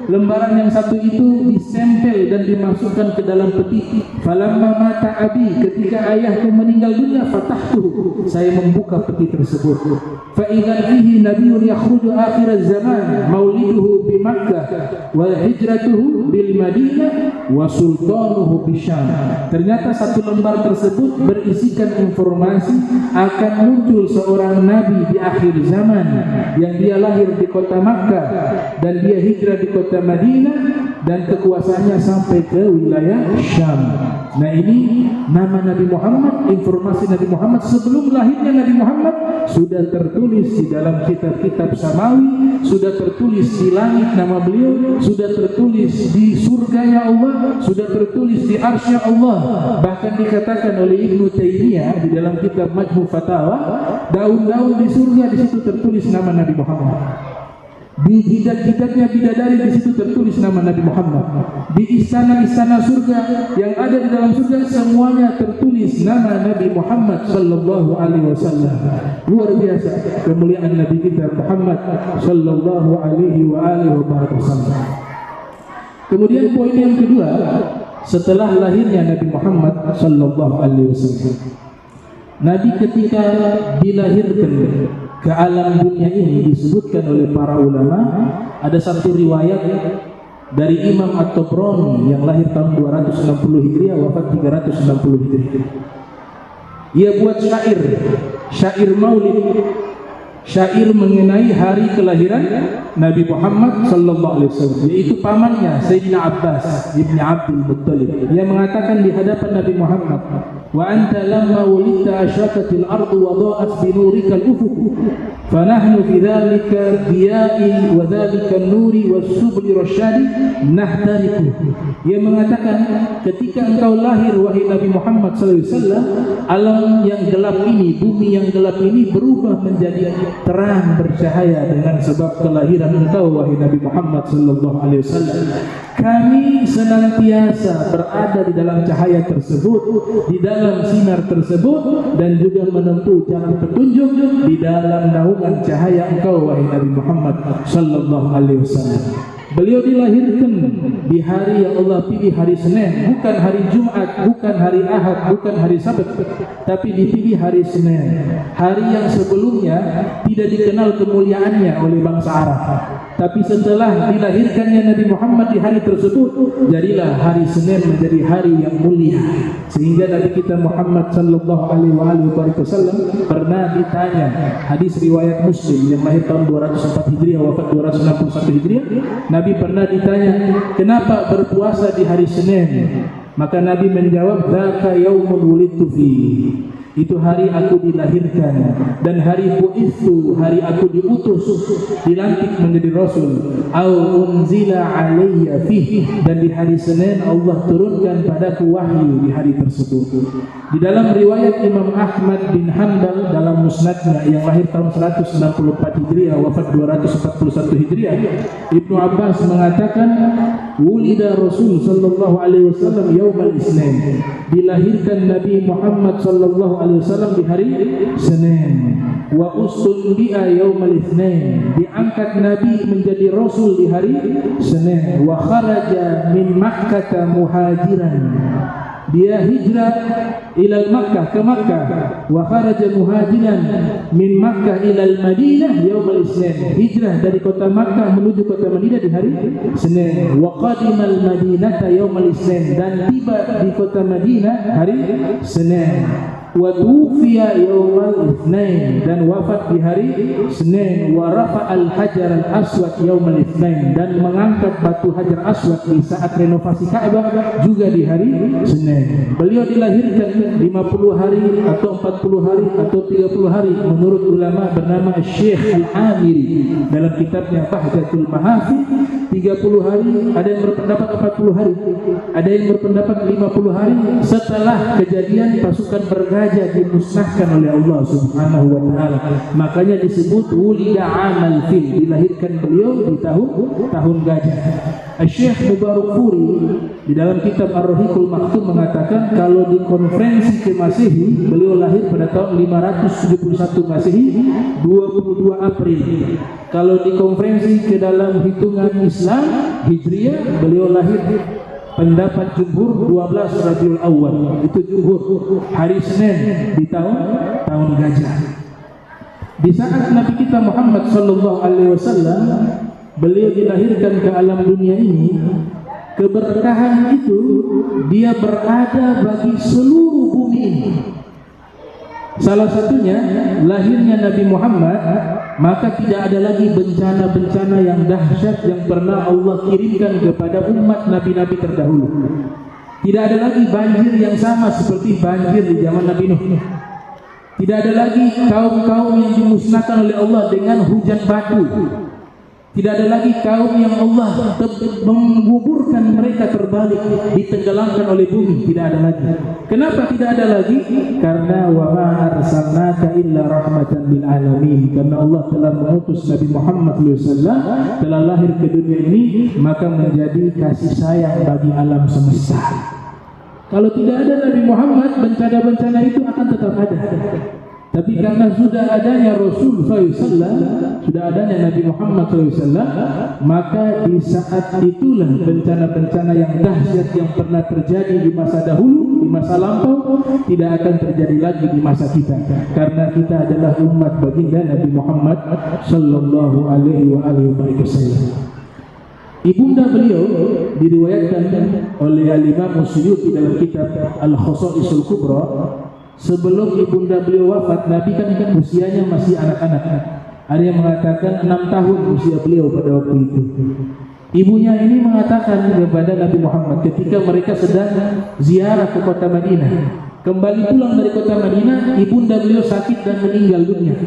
B: lembaran yang satu itu disempel dan dimasukkan ke dalam peti. Falamma mata abi, ketika ayahku meninggal dunia, fatahtu, saya membuka peti tersebut. Fa idza fihi nabiyyun yakhruju akhir zaman mauliduhu bi Makkah wa hijratuhu bil Madinah wa sultanuhu bi Syam. Ternyata satu lembar tersebut berisikan informasi akan muncul seorang nabi di akhir zaman yang dia lahir di kota Makkah dan dia hijrah di kota Madinah dan kekuasaannya sampai ke wilayah Syam. Nah, ini nama Nabi Muhammad, informasi Nabi Muhammad sebelum lahirnya Nabi Muhammad sudah tertulis di dalam kitab-kitab samawi, sudah tertulis di langit nama beliau, sudah tertulis di surganya Allah, sudah tertulis di arsy Allah. Bahkan dikatakan oleh Ibnu Taimiyah di dalam kitab Majmu' Fatawa, daun-daun di surga di situ tertulis nama Nabi Muhammad. Di jidat-jidatnya bidadari di situ tertulis nama Nabi Muhammad. Di istana-istana surga yang ada di dalam surga semuanya tertulis nama Nabi Muhammad sallallahu alaihi wasallam. Luar biasa kemuliaan Nabi kita Muhammad sallallahu alaihi wa alihi wasallam. Kemudian poin yang kedua, setelah lahirnya Nabi Muhammad sallallahu alaihi wasallam, Nabi ketika dilahirkan ke alam dunia ini disebutkan oleh para ulama, ada satu riwayat dari Imam At-Tabrani yang lahir tahun 260 Hijriah, wafat 360 Hijriah. Ia buat syair maulid, syair mengenai hari kelahiran Nabi Muhammad sallallahu alaihi wasallam, yaitu pamannya Sayyidina Abbas ibn Abdul Muttalib. Ia mengatakan di hadapan Nabi Muhammad, wa anta lamma wulidta asyaqatil ardu wa dha'at bi nurikal ufuq fa nahnu fi dhalika diya'i wa dhalika an-nuri was-subli rasyadi nahtariku. Ia mengatakan ketika engkau lahir wahai Nabi Muhammad sallallahu alaihi wasallam, alam yang gelap ini, bumi yang gelap ini berubah menjadi terang bercahaya dengan sebab kelahiran engkau wahai Nabi Muhammad sallallahu alaihi wasallam. Kami senantiasa berada di dalam cahaya tersebut, di dalam sinar tersebut, dan juga menempuh jalan petunjuk di dalam naungan cahaya engkau wahai Nabi Muhammad sallallahu alaihi wasallam. Beliau dilahirkan di hari yang Allah pilih, hari Senin, bukan hari Jumat, bukan hari Ahad, bukan hari Sabat, tapi dipilih hari Senin, hari yang sebelumnya tidak dikenal kemuliaannya oleh bangsa Arab. Tapi setelah dilahirkannya Nabi Muhammad di hari tersebut, jadilah hari Senin menjadi hari yang mulia. Sehingga Nabi kita Muhammad sallallahu alaihi wasallam pernah ditanya, hadis riwayat Muslim yang lahir tahun 204 Hijriah, wafat 261 Hijriah, Nabi pernah ditanya, kenapa berpuasa di hari Senin? Maka Nabi menjawab, dzaka yaumun wulidtu fi, itu hari aku dilahirkan, dan hari bu'itsu, hari aku diutus, dilantik menjadi rasul, au unzila alayya fihi, dan di hari Senin Allah turunkan padaku wahyu di hari tersebut. Di dalam riwayat Imam Ahmad bin Hanbal dalam musnadnya yang lahir tahun 164 Hijriah, wafat 241 Hijriah, Ibnu Abbas mengatakan, wulida Rasul sallallahu alaihi wasallam yaumal Isnin, dilahirkan Nabi Muhammad sallallahu alaihi wasallam di hari Senin. Wa ustunbi'a yaumal Itsnain, diangkat Nabi menjadi rasul di hari Senin. Wa kharaja min Makkah muhajiran, dia hijrah ilal Makkah, ke Makkah. Wa kharaja muhajiran min Makkah ilal Madinah yaumal Itsnain, hijrah dari kota Makkah menuju kota Madinah di hari Senin. Wa qadimal Madinata yaumal Itsnain, dan tiba di kota Madinah hari Senin. Wa tufiya yaumal Itsnain, dan wafat di hari Senin. Wa rafa'al hajar al-aswad yaumal Itsnain, dan mengangkat batu hajar aswad di saat renovasi Ka'bah juga di hari Senin. Beliau dilahirkan 50 hari atau 40 hari atau 30 hari menurut ulama bernama Syekh Al-Amiri dalam kitabnya Bahjatul Mahafid 30 hari, ada yang berpendapat 40 hari, ada yang berpendapat 50 hari setelah kejadian pasukan bergajah dimusnahkan oleh Allah Subhanahu wa taala. Makanya disebut wulida amal fil, dilahirkan beliau di tahun gajah. Syekh Mubarakfuri di dalam kitab Ar-Rahiqul Maktum mengatakan kalau di konferensi ke Masehi beliau lahir pada tahun 571 Masehi 22 April. Kalau di konferensi ke dalam hitungan Islam Hijriah beliau lahir pendapat jumhur 12 Rabiul Awal, itu jumhur hari Senin di tahun gajah. Di saat Nabi kita Muhammad sallallahu alaihi wasallam beliau dilahirkan ke alam dunia ini, keberkahan itu dia berada bagi seluruh bumi ini. Salah satunya lahirnya Nabi Muhammad, maka tidak ada lagi bencana-bencana yang dahsyat yang pernah Allah kirimkan kepada umat nabi-nabi terdahulu. Tidak ada lagi banjir yang sama seperti banjir di zaman Nabi Nuh. Tidak ada lagi kaum-kaum yang dimusnahkan oleh Allah dengan hujan batu. Tidak ada lagi kaum yang Allah menguburkan mereka terbalik, ditenggelamkan oleh bumi. Tidak ada lagi. Kenapa tidak ada lagi? Karena wa ma arsalnaka illa rahmatan lil alamin. Karena Allah telah mengutus Nabi Muhammad SAW telah lahir ke dunia ini, maka menjadi kasih sayang bagi alam semesta. Kalau tidak ada Nabi Muhammad, bencana-bencana itu akan tetap ada. Tapi karena sudah adanya Rasul SAW, sudah adanya Nabi Muhammad SAW, maka di saat itulah bencana-bencana yang dahsyat yang pernah terjadi di masa dahulu, di masa lampau, tidak akan terjadi lagi di masa kita. Karena kita adalah umat baginda Nabi Muhammad Sallallahu Alaihi Wasallam. Ibunda beliau diriwayatkan oleh Al-Imam Suyuti dalam kitab Al-Khasa'isul Kubra. Sebelum ibunda beliau wafat, Nabi kan usianya masih anak-anak. Ada yang mengatakan 6 tahun usia beliau pada waktu itu. Ibunya ini mengatakan kepada Nabi Muhammad ketika mereka sedang ziarah ke kota Madinah, kembali pulang dari kota Madinah, ibunda beliau sakit dan meninggal dunia.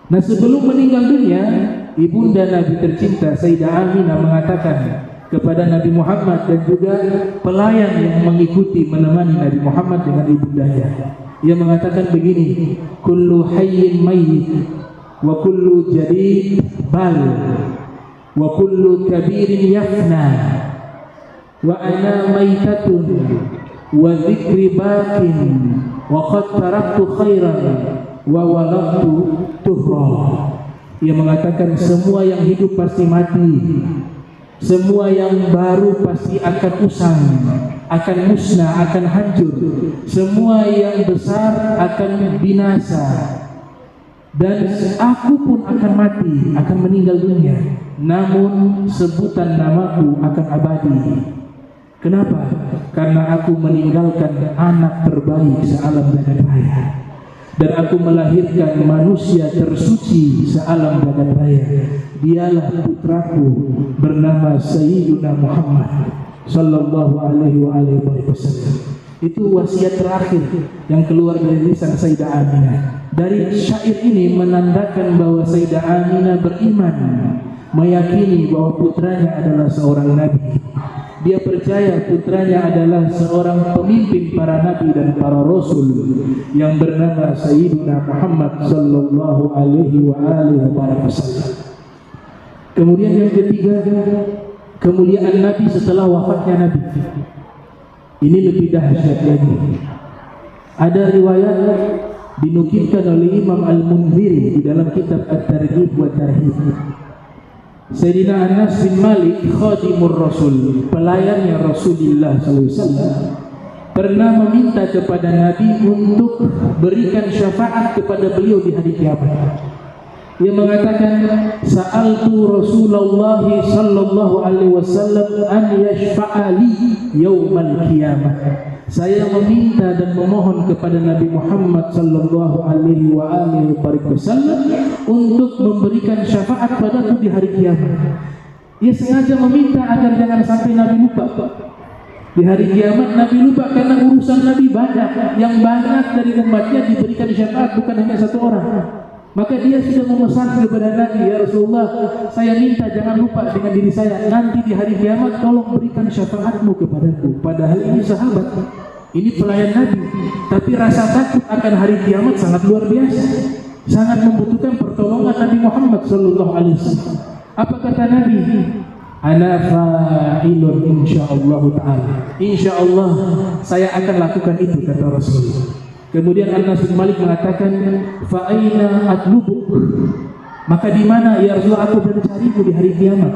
B: Nah, sebelum meninggal dunia, ibunda Nabi tercinta Sayyidah Aminah mengatakan kepada Nabi Muhammad dan juga pelayan yang mengikuti menemani Nabi Muhammad dengan ibundanya. Ia mengatakan begini, kullu hayyin mayyit wa kullu jadid bal wa kullu kabirin yafna wa ana maytatun wa dhikri bakin wa qad taraktu khairan wa walaqtu tuhra. Ia mengatakan semua yang hidup pasti mati, semua yang baru pasti akan usang, akan musnah, akan hancur. Semua yang besar akan binasa. Dan aku pun akan mati, akan meninggal dunia. Namun sebutan namaku akan abadi. Kenapa? Karena aku meninggalkan anak terbaik sealam jagat raya. Dan aku melahirkan manusia tersuci sealam jagat raya. Dialah putraku bernama Sayyiduna Muhammad Sallallahu Alaihi Wasallam. Itu wasiat terakhir yang keluar dari lisan Sayyidah Aminah. Dari syair ini menandakan bahwa Sayyidah Aminah beriman, meyakini bahwa putranya adalah seorang nabi. Dia percaya putranya adalah seorang pemimpin para nabi dan para rasul yang bernama Sayyiduna Muhammad Sallallahu Alaihi Wasallam. Kemudian yang ketiga, kemuliaan Nabi setelah wafatnya Nabi. Ini lebih dahsyat lagi. Ada riwayat dinukilkan oleh Imam Al-Munziri di dalam kitab At-Targhib wa Tarhib. Sayyidina Anas bin Malik, khadimur Rasul, pelayannya Rasulullah SAW, pernah meminta kepada Nabi untuk berikan syafaat kepada beliau di hari kiamat. Dia mengatakan, sa'altu Rasulullah sallallahu alaihi wasallam an yashfa'a li yaumal qiyamah. Saya meminta dan memohon kepada Nabi Muhammad sallallahu alaihi wasallam untuk memberikan syafaat padaku di hari kiamat. Ia sengaja meminta agar jangan sampai Nabi lupa. Di hari kiamat Nabi lupa karena urusan Nabi banyak. Yang banyak dari umatnya diberikan syafaat bukan hanya satu orang. Maka dia sudah memesan kepada Nabi, ya Rasulullah, saya minta jangan lupa dengan diri saya, nanti di hari kiamat tolong berikan syafaatmu kepadaku. Padahal ini sahabat, ini pelayan Nabi, tapi rasa takut akan hari kiamat sangat luar biasa, sangat membutuhkan pertolongan Nabi Muhammad sallallahu alaihi wasallam. Apa kata Nabi? Ana fa'ilun insyaallah ta'ala. Insyaallah saya akan lakukan itu, kata Rasulullah. Kemudian Anas bin Malik mengatakan, fa aina atlubuk? Maka di mana ya Rasulullah aku mencarimu di hari kiamat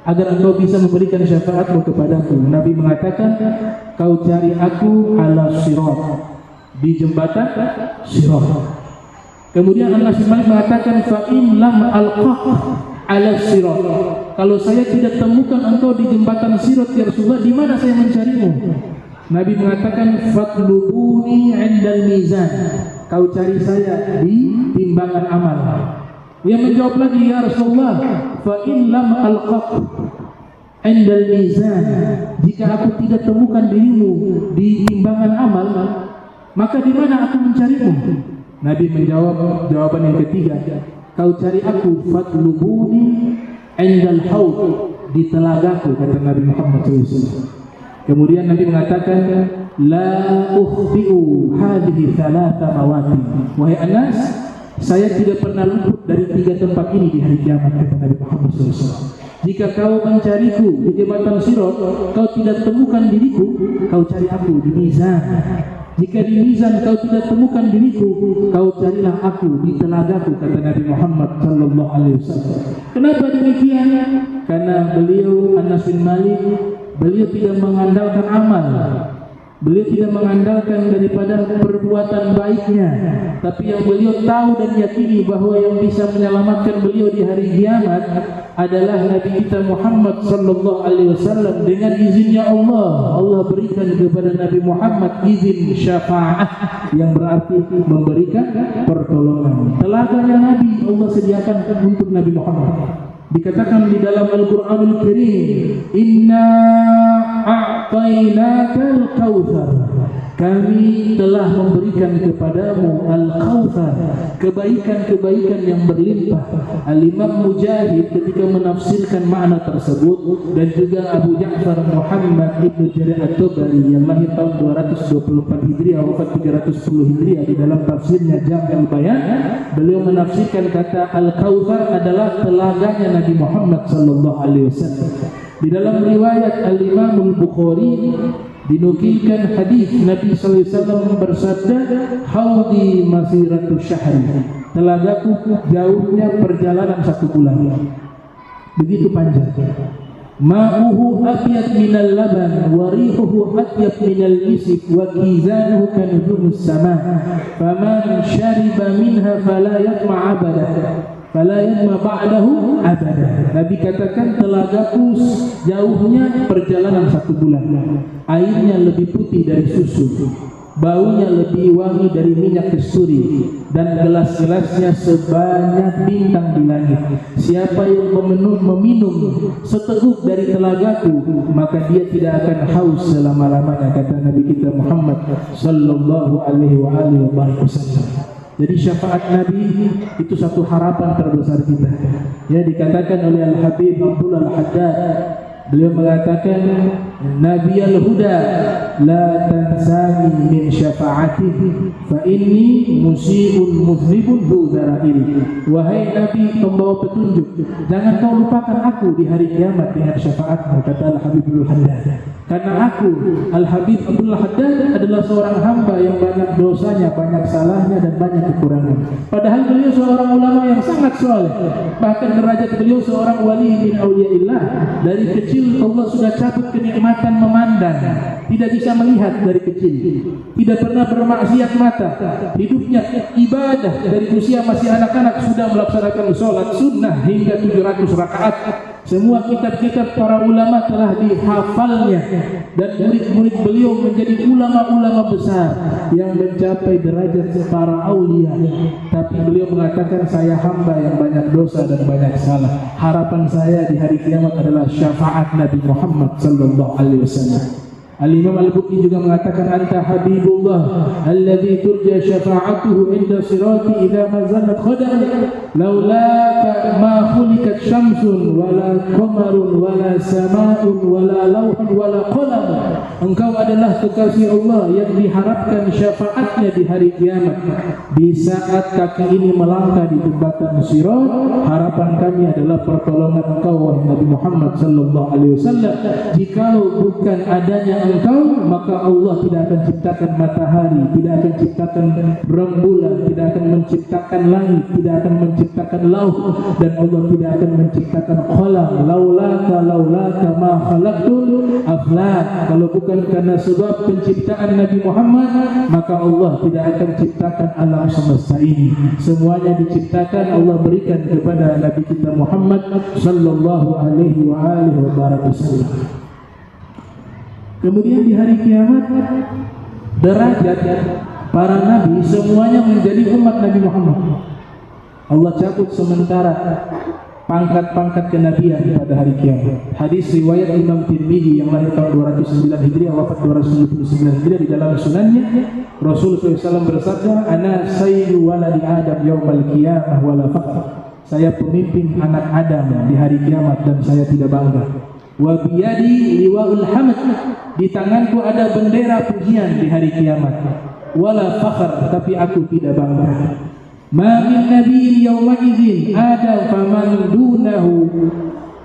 B: agar engkau bisa memberikan syafaatmu kepadaku? Nabi mengatakan, kau cari aku ala sirat, di jembatan sirat. Kemudian Anas bin Malik mengatakan, fa in lam alqaq ala sirat, kalau saya tidak temukan engkau di jembatan sirat ya Rasulullah, di mana saya mencarimu? Nabi mengatakan, fatlubuni 'indal mizan, kau cari saya di timbangan amal. Dia menjawab lagi, ya Rasulullah, fa in lam alqaq 'indal mizan, jika aku tidak temukan dirimu di timbangan amal, maka di mana aku mencarimu? Nabi menjawab jawaban yang ketiga, kau cari aku fatlubuni 'indal haud, di telagaku, kata Nabi Muhammad SAW. Kemudian Nabi mengatakan, la ukhfi'u hadhihi thalatha mawati. Wahai Anas, saya tidak pernah luput dari 3 tempat ini di hari kiamat, kata Nabi Muhammad SAW. Jika kau mencariku di jembatan Sirat, kau tidak temukan diriku, kau cari aku di mizan. Jika di mizan kau tidak temukan diriku, kau carilah aku di telagaku, kata Nabi Muhammad sallallahu alaihi wasallam. Kenapa demikian? Karena beliau Anas bin Malik, beliau tidak mengandalkan amal, beliau tidak mengandalkan daripada perbuatan baiknya, tapi yang beliau tahu dan yakini bahwa yang bisa menyelamatkan beliau di hari kiamat adalah Nabi kita Muhammad sallallahu alaihi wasallam. Dengan izinnya Allah, Allah berikan kepada Nabi Muhammad izin syafaat, yang berarti memberikan pertolongan. Telaganya Nabi Allah sediakan untuk Nabi Muhammad. Dikatakan di dalam Al-Qur'anul Karim, inna a'tainakal kautsar, kami telah memberikan kepadamu al-kautsar, kebaikan-kebaikan yang berlimpah. Al-Imam Mujahid ketika menafsirkan makna tersebut, dan juga Abu Ja'far Muhammad Ibnu Jarir At-Tabari yang lahir tahun 224 Hijriah wafat 310 Hijriah, di dalam tafsirnya Jam'ul Bayan, beliau menafsirkan kata al-kautsar adalah telaganya Nabi Muhammad sallallahu alaihi wasallam. Di dalam riwayat Al-Imam Al-Bukhari dinukilkan hadis Nabi sallallahu alaihi wasallam bersabda, haudi masiratu syahri, telagaku jauhnya perjalanan 1 bulan. Begitu panjang. Ma'uhu atyab minal laban wa rihuhu atyab minal misik wa kizanuhu kanujumus sama, faman syariba minha fala yatma abada fala yatma ba'dahu abada. Nabi katakan telagaku jauhnya perjalanan 1 bulan, airnya lebih putih dari susu, baunya lebih wangi dari minyak kasturi, dan gelas-gelasnya sebanyak bintang di langit. Siapa yang meminum seteguk dari telagaku, maka dia tidak akan haus selama-lamanya, kata Nabi kita Muhammad sallallahu alaihi wasallam. Jadi syafaat Nabi itu satu harapan terbesar kita. Ya, dikatakan oleh Al-Habib Abdullah Al-Haddad, beliau mengatakan, Nabi al-Huda la tansani min syafaatihi fa inni musii'un mudhnibun dzu dzara'il. Wahai Nabi pembawa petunjuk, jangan kau lupakan aku di hari kiamat dengan syafaatmu, kata Al-Habib Al-Haddad. Karena aku, Al-Habib Abdullah Haddad, adalah seorang hamba yang banyak dosanya, banyak salahnya, dan banyak kekurangan. Padahal beliau seorang ulama yang sangat soleh. Bahkan derajat beliau seorang wali min auliyaillah. Dari kecil Allah sudah cabut kenikmatan memandang, tidak bisa melihat dari kecil, tidak pernah bermaksiat mata, hidupnya ibadah dari usia masih anak-anak sudah melaksanakan sholat sunnah hingga 700 rakaat. Semua kitab-kitab para ulama telah dihafalnya, dan murid-murid beliau menjadi ulama-ulama besar yang mencapai derajat para aulia. Tapi beliau mengatakan, saya hamba yang banyak dosa dan banyak salah. Harapan saya di hari kiamat adalah syafaat Nabi Muhammad sallallahu alaihi wasallam. Al-Imam Al-Bukhari juga mengatakan anta habibullah alladhi turja syafa'atuhu inda sirati idza mazallat khadam laulaka ma khuliqat syamsun wala qamarun wala sama'un wala lawhun wala qalam. Engkau adalah kekasih Allah yang diharapkan syafaatnya di hari kiamat. Di saat kaki ini melangkah di jembatan sirat, harapan kami adalah pertolongan engkau wahai Nabi Muhammad sallallahu alaihi wasallam. Jikalau bukan adanya engkau, maka Allah tidak akan ciptakan matahari, tidak akan ciptakan rembulan, tidak akan menciptakan langit, tidak akan menciptakan lauh, dan Allah tidak akan menciptakan qalam. Laulaka ma khalaqtul aflak. Kalau bukan karena sebab penciptaan Nabi Muhammad, maka Allah tidak akan ciptakan alam semesta ini. Semuanya diciptakan Allah berikan kepada Nabi kita Muhammad sallallahu alaihi wasallam. Kemudian di hari kiamat, derajat para nabi semuanya menjadi umat Nabi Muhammad. Allah cabut sementara pangkat-pangkat kenabian pada hari kiamat. Hadis riwayat Imam Tirmidzi yang lahir tahun 209 Hijriah, wafat 279 Hijriah, di dalam sunannya Rasul SAW bersabda, "Ana sayyidu waladi Adam yaumal qiyamah wala fakhr." Saya pemimpin anak Adam di hari kiamat dan saya tidak bangga. Wa biyadi liwaul hamd, di tanganku ada bendera pujian di hari kiamat. Wala fakhr, tapi aku tidak bangga. Ma min nabiyyin yawma idzin ada faman dunahu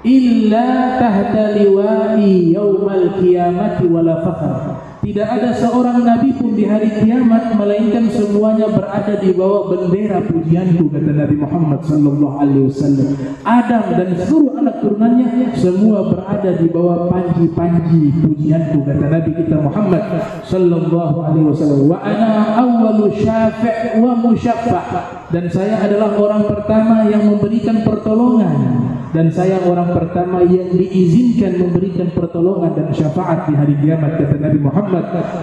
B: illa tahta liwa'i yaumal qiyamati wala fakhr. Tidak ada seorang nabi pun di hari kiamat melainkan semuanya berada di bawah bendera pujianku, kata Nabi Muhammad sallallahu alaihi wasallam. Adam dan seluruh anak turunannya semua berada di bawah panji-panji pujianku, kata Nabi kita Muhammad sallallahu alaihi wasallam. Wa ana awwalu syafi' wa musyaffa', dan saya adalah orang pertama yang memberikan pertolongan, dan saya orang pertama yang diizinkan memberikan pertolongan dan syafaat di hari kiamat, kata Nabi Muhammad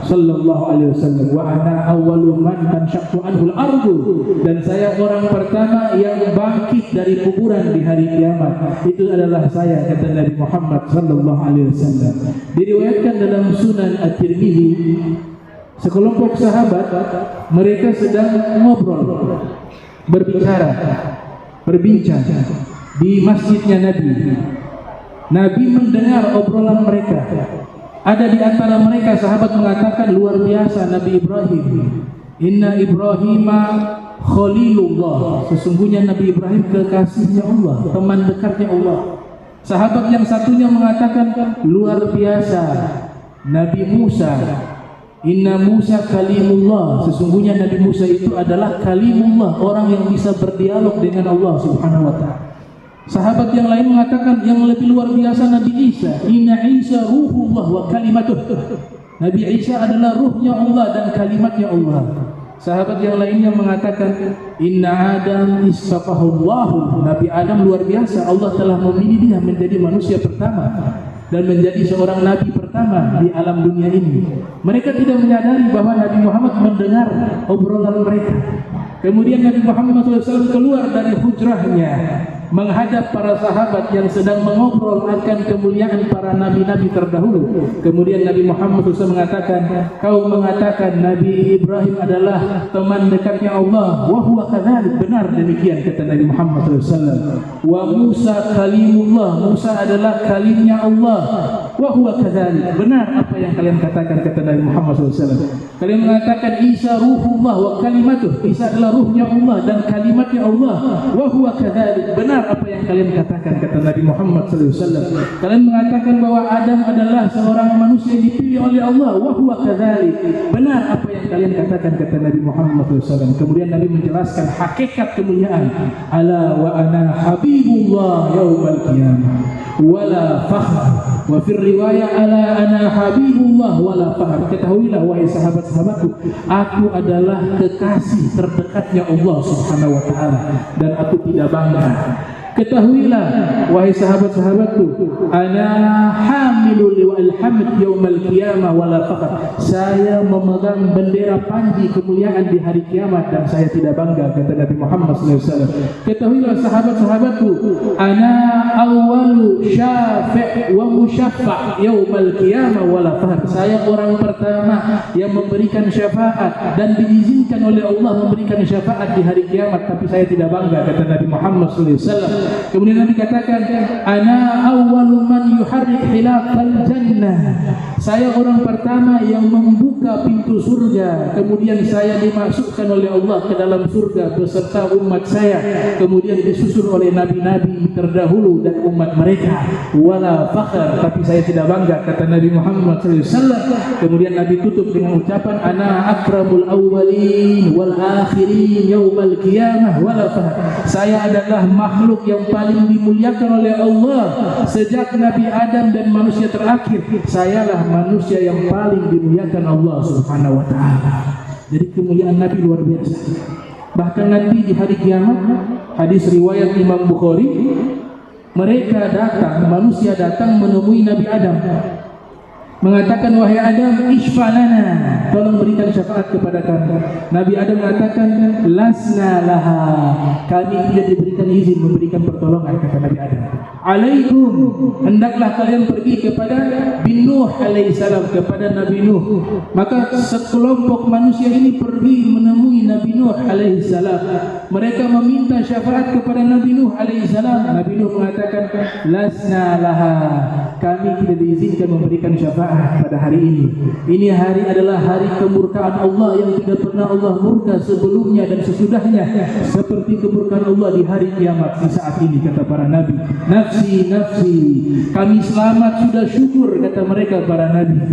B: sallallahu alaihi wasallam. Wa ana awwalu man tanshaqqu anhul ardu, dan saya orang pertama yang bangkit dari kuburan di hari kiamat. Itu adalah saya, kata Nabi Muhammad sallallahu alaihi wasallam. Diriwayatkan dalam Sunan At-Tirmidzi, sekelompok sahabat mereka sedang ngobrol, berbincang di masjidnya Nabi. Nabi mendengar obrolan mereka. Ada di antara mereka sahabat mengatakan, luar biasa Nabi Ibrahim. Inna Ibrahima Khalilullah. Sesungguhnya Nabi Ibrahim kekasihnya Allah, teman dekatnya Allah. Sahabat yang satunya mengatakan, luar biasa Nabi Musa. Inna Musa kalimullah. Sesungguhnya Nabi Musa itu adalah kalimullah, orang yang bisa berdialog dengan Allah subhanahu wa ta'ala. Sahabat yang lain mengatakan, yang lebih luar biasa Nabi Isa. Inna Isa ruhullah wa kalimatuh. Nabi Isa adalah ruhnya Allah dan kalimatnya Allah. Sahabat yang lainnya mengatakan, Inna Adam istafahullahu. Nabi Adam luar biasa, Allah telah memilih dia menjadi manusia pertama dan menjadi seorang nabi pertama di alam dunia ini. Mereka tidak menyadari bahwa Nabi Muhammad mendengar obrolan mereka. Kemudian Nabi Muhammad SAW keluar dari hujrahnya, menghadap para sahabat yang sedang mengobrol akan kemuliaan para nabi-nabi terdahulu. Kemudian Nabi Muhammad SAW mengatakan, kau mengatakan Nabi Ibrahim adalah teman dekatnya Allah. Wa huwa kadzalik, benar demikian, kata Nabi Muhammad SAW. Wa Musa kalimullah, Musa adalah kalimnya Allah. Wa huwa kadzalik, benar apa yang kalian katakan, kata Nabi Muhammad SAW. Kalian mengatakan Isa ruhullah wa kalimatuh, Isa adalah ruhnya Allah dan kalimatnya Allah. Wa huwa kadzalik, benar apa yang kalian katakan, kata Nabi Muhammad SAW. Kalian mengatakan bahwa Adam adalah seorang manusia yang dipilih oleh Allah. Wa huwa kadzalik, benar apa yang kalian katakan, kata Nabi Muhammad SAW. Kemudian Nabi menjelaskan hakikat kemuliaan. Ala wa ana habibullah yaumal qiyamah wala fakhr. Wa fir riwayah ala ana habibullah wala fakhr. Ketahuilah wahai sahabat-sahabatku, aku adalah kekasih terdekatnya Allah Subhanahu wa taala dan aku tidak bangga. ketahuilah wahai sahabat-sahabatku, ana hamilul liwa'il hamd yaumal qiyamah wala fakhr, saya memegang bendera panji kemuliaan di hari kiamat dan saya tidak bangga, kata Nabi Muhammad SAW. Ketahuilah sahabat-sahabatku, ana awwalu syafi' wa musyaffa' yaumal qiyamah wala fakhr, saya orang pertama yang memberikan syafaat dan diizinkan oleh Allah memberikan syafaat di hari kiamat, tapi saya tidak bangga, kata Nabi Muhammad SAW. Kemudian Nabi katakan, ana awwalu man yuharrik hilaqal jannah, saya orang pertama yang membuka pintu surga, kemudian saya dimasukkan oleh Allah ke dalam surga beserta umat saya, kemudian disusul oleh nabi-nabi terdahulu dan umat mereka, wala fakhr, tapi saya tidak bangga, kata Nabi Muhammad SAW. Kemudian Nabi tutup dengan ucapan, ana akramul awwalin wal akhirin yaumal qiyamah wala fakhr, saya adalah makhluk yang paling dimuliakan oleh Allah sejak Nabi Adam dan manusia terakhir, sayalah manusia yang paling dimuliakan Allah Subhanahu wa ta'ala. Jadi kemuliaan Nabi luar biasa. Bahkan nanti di hari kiamat, hadis riwayat Imam Bukhari, mereka datang, manusia datang menemui Nabi Adam, mengatakan, wahai Adam, isfa'lana, tolong berikan syafaat kepada kami. Nabi Adam mengatakan, lasna laha, kami tidak diberikan izin memberikan pertolongan, kata Nabi Adam. Alaikum, hendaklah kalian pergi kepada bin Nuh alaihissalam, kepada Nabi Nuh. Maka sekelompok manusia ini pergi menemui Nabi Nuh alaihissalam. Mereka meminta syafaat kepada Nabi Nuh alaihissalam. Nabi Nuh mengatakan, lasna laha, kami tidak diizinkan memberikan syafaat pada hari ini. Ini hari adalah hari kemurkaan Allah yang tidak pernah Allah murka sebelumnya dan sesudahnya, seperti kemurkaan Allah di hari kiamat di saat ini, kata para nabi. Nafsi, nafsi, kami selamat, sudah syukur, kata mereka para nabi.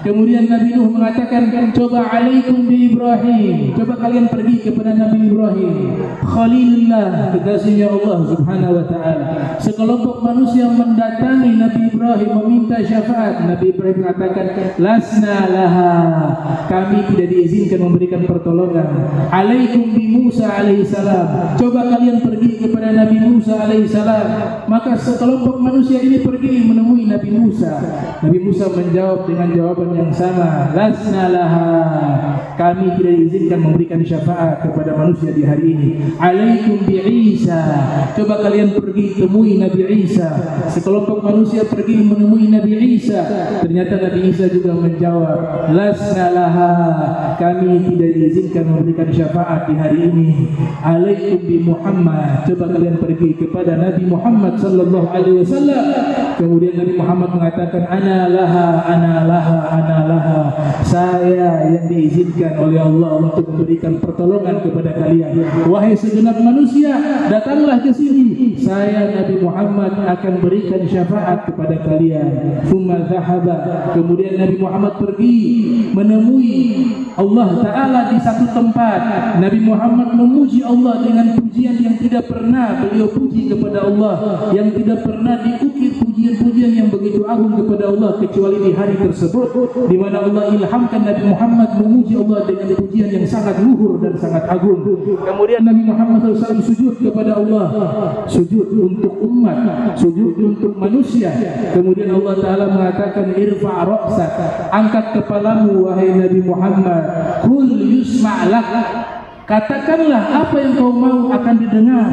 B: Kemudian Nabi Nuh mengatakan, coba alaikum bi Ibrahim, coba kalian pergi kepada Nabi Ibrahim, Khalilullah, kekasihnya Allah Subhanahu wa ta'ala. Sekelompok manusia mendatangi Nabi Ibrahim meminta syafaat. Nabi Ibrahim mengatakan, lasna laha, kami tidak diizinkan memberikan pertolongan. Alaikum bi Musa alaihissalam, coba kalian pergi kepada Nabi Musa alaihissalam. Maka sekelompok manusia ini pergi menemui Nabi Musa. Nabi Musa menjawab dengan jawaban yang sama, lasna laha, kami tidak diizinkan memberikan syafaat kepada manusia di hari ini. Alaikum bi Isa, coba kalian pergi temui Nabi Isa. Sekelompok manusia pergi menemui Nabi Isa. Ternyata Nabi Isa juga menjawab, lasna laha, kami tidak diizinkan memberikan syafaat di hari ini. Alaikum bi Muhammad, coba kalian pergi kepada Nabi Muhammad sallallahu alaihi wasallam. Kemudian Nabi Muhammad mengatakan, ana laha, ana laha, ana laha, saya yang diizinkan oleh Allah untuk memberikan pertolongan kepada kalian. Wahai segenap manusia, datanglah ke sini, saya Nabi Muhammad akan berikan syafaat kepada kalian. Tsumma dhahaba, kemudian Nabi Muhammad pergi menemui Allah Ta'ala di satu tempat. Nabi Muhammad memuji Allah dengan pujian yang tidak pernah beliau puji kepada Allah, yang tidak pernah diukir pujian-pujian yang begitu agung kepada Allah kecuali di hari tersebut, di mana Allah ilhamkan Nabi Muhammad memuji Allah dengan pujian yang sangat luhur dan sangat agung. Kemudian Nabi Muhammad SAW sujud kepada Allah, sujud untuk umat, sujud untuk manusia. Kemudian Allah Ta'ala mengatakan, irfa' ra'sak, angkat kepalamu wahai Nabi Muhammad, kul yusma'lak, katakanlah apa yang kau mau akan didengar.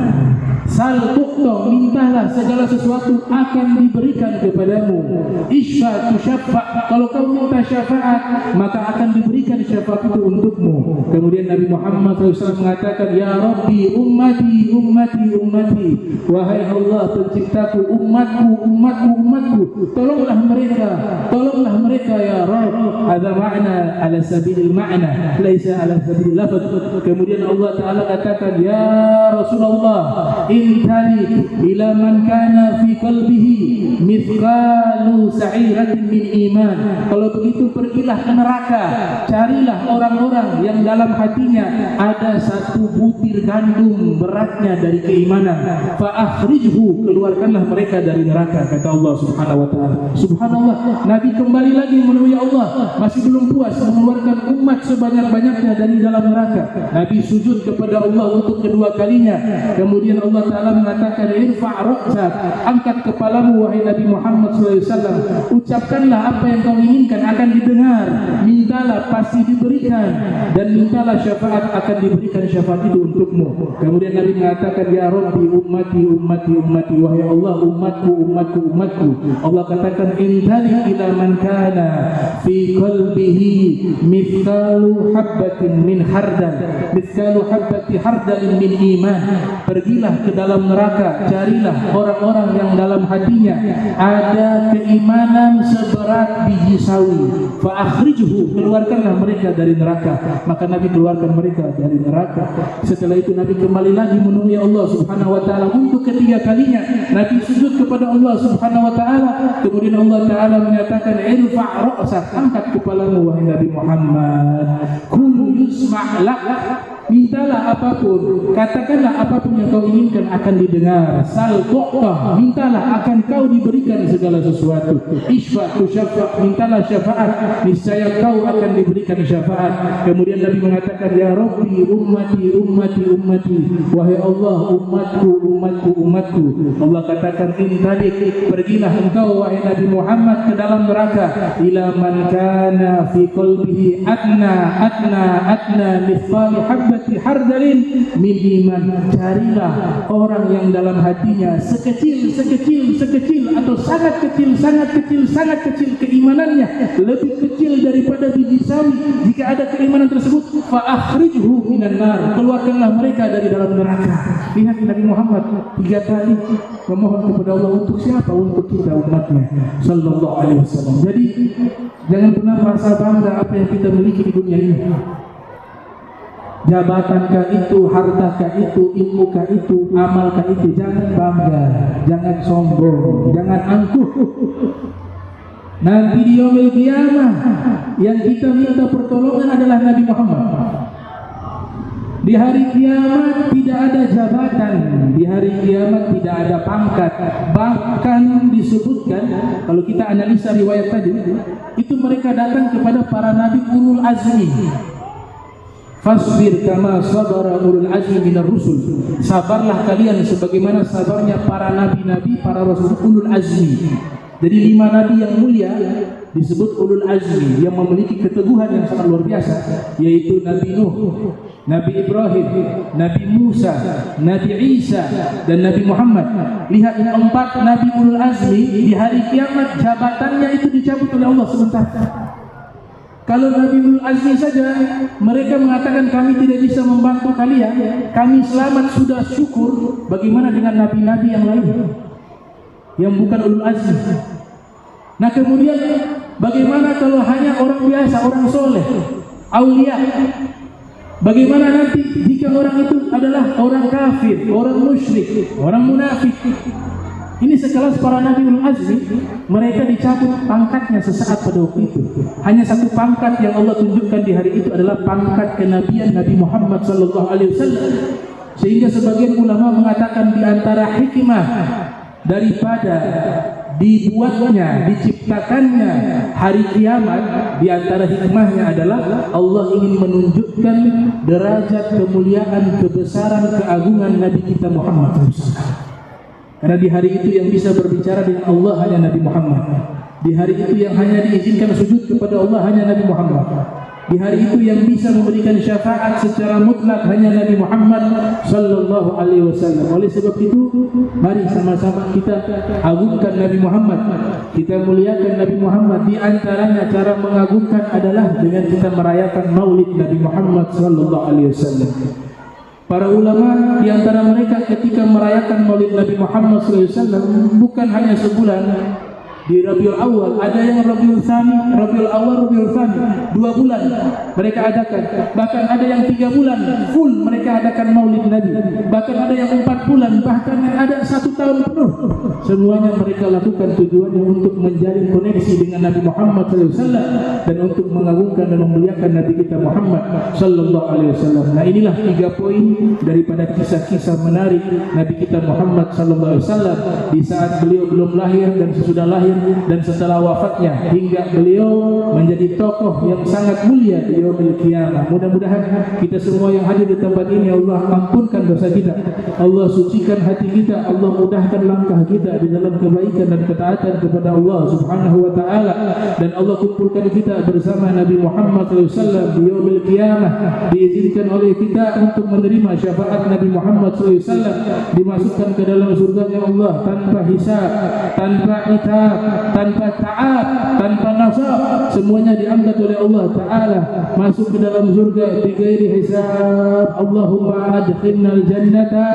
B: Sal tuqta, mintalah segala sesuatu akan diberikan kepadamu. Isfa tusyaffa, kalau kau minta syafaat maka akan diberikan syafaat itu untukmu. Kemudian Nabi Muhammad SAW mengatakan, ya Rabbi ummati ummati ummati, wahai Allah penciptaku, umatku umatku umatku, tolonglah mereka ya Rabb. Ada makna ala sabilil ma'na, laisa ala sabilil lafaz. Kemudian Allah Ta'ala katakan, ya Rasulullah, intali ila man kana fi qalbihi mithqalu sa'iratin min iman. Kalau begitu pergilah ke neraka, carilah orang-orang yang dalam hatinya ada satu butir gandum beratnya dari keimanan. Fa akhrijhu, keluarkanlah mereka dari neraka, kata Allah Subhanahu wa ta'ala. Subhanallah, Nabi kembali lagi menemui Allah, masih belum puas mengeluarkan umat selamat sebanyak-banyaknya dari dalam neraka. Nabi sujud kepada Allah untuk kedua kalinya. Kemudian Allah Ta'ala mengatakan, irfa' ra'sak, angkat kepalamu wahai Nabi Muhammad SAW. Ucapkanlah apa yang kau inginkan akan didengar. Mintalah pasti diberikan, dan mintalah syafaat akan diberikan syafaat itu untukmu. Kemudian Nabi mengatakan, ya Rabbi ummati ummati ummati, wahai Allah umatku umatku umatku. Allah katakan, intali ila man kana fi qalbihi mithqalu habbatin min hardal, mithqalu habbati hardalin min iman. Pergilah ke dalam neraka, carilah orang-orang yang dalam hatinya ada keimanan seberat biji sawi. Fa akhrijhu, keluarkanlah mereka dari neraka. Maka Nabi keluarkan mereka dari neraka. Setelah itu Nabi kembali lagi menemui Allah Subhanahu wa taala untuk ketiga kalinya. Nabi sujud kepada Allah Subhanahu wa taala. Kemudian Allah Taala menyatakan, irfa' ra'sak, angkat kepalamu wahai Nabi Muhammad. Kul yusma' lak, mintalah apapun, katakanlah apapun yang kau inginkan akan didengar. Sal tu'tah, mintalah akan kau diberikan segala sesuatu. Isfa' tusyaffa', mintalah syafaat, niscaya kau akan diberikan syafaat. Kemudian Nabi mengatakan, ya Rabbi ummati ummati ummati, wahai Allah umatku umatku umatku. Allah katakan, intalik, pergilah engkau wahai Nabi Muhammad ke dalam neraka. Ila man kana fi qalbihi adna mithqali habbati hardalin min iman. Carilah orang yang dalam hatinya sekecil atau sangat kecil keimanannya, lebih kecil daripada biji sawi. Jika ada keimanan tersebut, fa akhrijhu minan nar, keluarkanlah mereka dari dalam neraka. Lihat Nabi Muhammad 3 kali memohon kepada Allah untuk siapa? Untuk kita umatnya sallallahu alaihi wasallam. Jadi jangan pernah merasa bangga apa yang kita miliki di dunia ini. Jabatankah itu, hartakah itu, ilmukah itu, amalkah itu, jangan bangga, jangan sombong, jangan angkuh. Nanti di yaumil qiyamah yang kita minta pertolongan adalah Nabi Muhammad. Di hari kiamat tidak ada jabatan, di hari kiamat tidak ada pangkat. Bahkan disebutkan, kalau kita analisa riwayat tadi, itu mereka datang kepada para nabi ulul azmi. Fasbir kama sabara ulul azmi minar rusul. Sabarlah kalian sebagaimana sabarnya para nabi-nabi, para rasul ulul azmi. Jadi 5 nabi yang mulia disebut ulul azmi, yang memiliki keteguhan yang sangat luar biasa, yaitu Nabi Nuh, Nabi Ibrahim, Nabi Musa, Nabi Isa, dan Nabi Muhammad. Lihat 4 nabi ulul azmi, di hari kiamat jabatannya itu dicabut oleh Allah sebentar. Kalau Nabi ulul azmi saja mereka mengatakan kami tidak bisa membantu kalian, kami selamat sudah syukur. Bagaimana dengan nabi-nabi yang lain yang bukan ulul azmi? Nah kemudian bagaimana kalau hanya orang biasa, orang soleh, aulia? Bagaimana nanti jika orang itu adalah orang kafir, orang musyrik, orang munafik? Ini sekelas para nabi ulul azmi, mereka dicabut pangkatnya sesaat pada waktu itu. Hanya satu pangkat yang Allah tunjukkan di hari itu adalah pangkat kenabian Nabi Muhammad SAW. Sehingga sebagian ulama mengatakan di antara hikmah daripada dibuatnya, diciptakannya hari kiamat, di antara hikmahnya adalah Allah ingin menunjukkan derajat kemuliaan, kebesaran, keagungan Nabi kita Muhammad SAW. Karena di hari itu yang bisa berbicara dengan Allah hanya Nabi Muhammad. Di hari itu yang hanya diizinkan sujud kepada Allah hanya Nabi Muhammad. Di hari itu yang bisa memberikan syafaat secara mutlak hanya Nabi Muhammad sallallahu alaihi wasallam. Oleh sebab itu, mari sama-sama kita agungkan Nabi Muhammad. Kita muliakan Nabi Muhammad. Di antaranya cara mengagungkan adalah dengan kita merayakan Maulid Nabi Muhammad sallallahu alaihi wasallam. Para ulama di antara mereka ketika merayakan Maulid Nabi Muhammad SAW bukan hanya sebulan di Rabiul Awal, ada yang Rabiul Tsani, Rabiul Awal, Rabiul Tsani, 2 bulan mereka adakan, bahkan ada yang 3 bulan full mereka adakan Maulid Nabi, bahkan ada yang 4 bulan, bahkan ada 1 tahun penuh. Semuanya mereka lakukan tujuannya untuk menjalin koneksi dengan Nabi Muhammad SAW dan untuk mengagungkan dan memuliakan Nabi kita Muhammad Sallallahu Alaihi Wasallam. Nah inilah 3 poin daripada kisah-kisah menarik Nabi kita Muhammad Sallallahu Alaihi Wasallam di saat beliau belum lahir dan sesudah lahir, dan setelah wafatnya hingga beliau menjadi tokoh yang sangat mulia di yaumil qiyamah. Mudah-mudahan kita semua yang hadir di tempat ini, Allah ampunkan dosa kita, Allah sucikan hati kita, Allah mudahkan langkah kita di dalam kebaikan dan ketaatan kepada Allah Subhanahu wa taala, dan Allah kumpulkan kita bersama Nabi Muhammad SAW di yaumil qiyamah. Diizinkan oleh kita untuk menerima syafaat Nabi Muhammad SAW, dimasukkan ke dalam surga Allah tanpa hisab, tanpa itab, tanpa ta'ab, tanpa nasab. Semuanya diangkat oleh Allah Ta'ala masuk ke dalam surga bighairi hisab. Allahumma adkhilnal jannata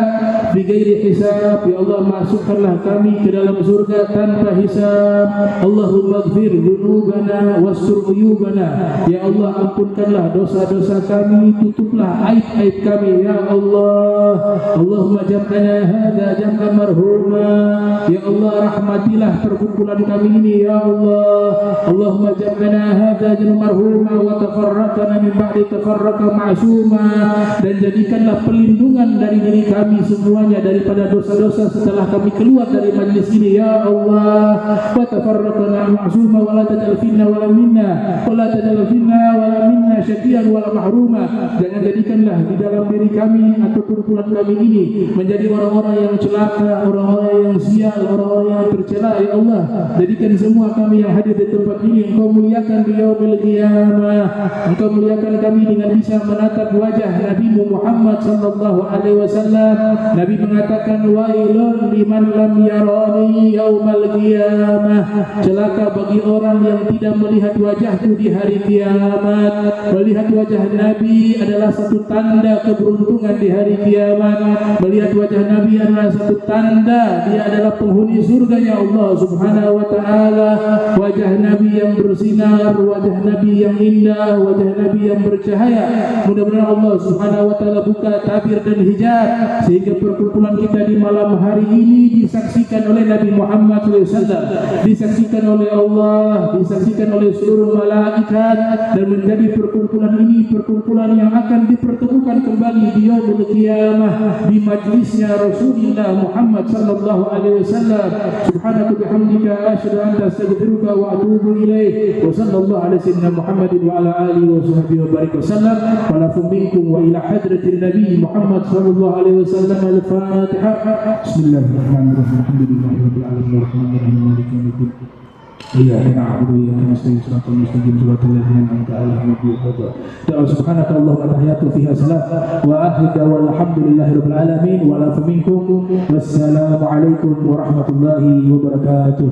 B: bighairi hisab. Ya Allah, masukkanlah kami ke dalam surga tanpa hisab. Allahumma ighfir dzunubana wastur uyubana. Ya Allah, ampunkanlah dosa-dosa kami, tutuplah aib-aib kami ya Allah. Allahumma jam'ana hadza jam'an marhuma. Ya Allah, rahmatilah perkumpulan kami ini ya Allah. Allahumma jam'ana hadza jam'an marhuma wa tafarraqna min ba'di tafarraqa ma'suma. Dan jadikanlah perlindungan dari diri kami semuanya daripada dosa-dosa setelah kami keluar dari majlis ini ya Allah. Wa tafarraqna ma'suma wa la taj'al finna wa la minna wa la taj'al finna wa la minna syaqiyan wa la mahruma. Jangan jadikanlah di dalam diri kami atau kumpulan kami ini menjadi orang-orang yang celaka, orang-orang yang sial, orang-orang yang tercela ya Allah. Jadikan semua kami yang hadir di tempat ini Engkau muliakan di yaumil qiyamah. Engkau muliakan kami dengan bisa menatap wajah Nabi Muhammad sallallahu alaihi wasallam. Nabi mengatakan wailun liman lam yarani yaumal qiyamah. Celaka bagi orang yang tidak melihat wajahku di hari kiamat. Melihat wajah Nabi adalah satu tanda keberuntungan di hari kiamat. Melihat wajah Nabi adalah satu tanda dia adalah penghuni surganya Allah Subhanahu wa taala. Wajah Nabi yang bersinar, wajah Nabi yang indah, wajah Nabi yang bercahaya. Mudah-mudahan Allah Subhanahu wa taala buka tabir dan hijab sehingga perkumpulan kita di malam hari ini disaksikan oleh Nabi Muhammad SAW, disaksikan oleh Allah, disaksikan oleh seluruh malaikat, dan menjadi perkumpulan ini perkumpulan yang akan dipertemukan kembali di yaumul qiyamah di majlisnya Rasulullah Muhammad sallallahu alaihi wasallam. Subhanaka bihamdika asyhadu an la ilaha illa anta astaghfiruka wa atubu ilaik. Wa sallallahu ala sayyidina Muhammadin wa ala alihi wa sahbihi wa barik wasallam. Wa lakum minkum wa ila hadratin Nabi Muhammad sallallahu alaihi wasallam. Al-Fatihah. Bismillahirrahmanirrahim. Alhamdulillahi rabbil alamin arrahmanir rahim maliki yaumiddin. Iyyaka na'budu wa iyyaka nasta'in ihdinas mustaqim siratal ladzina an'amta 'alaihim ghairil subhanaka Allahumma tahiyatu fiha salam wa akhiru walhamdulillahi rabbil alamin wa la minkum wassalamu alaikum warahmatullahi wabarakatuh.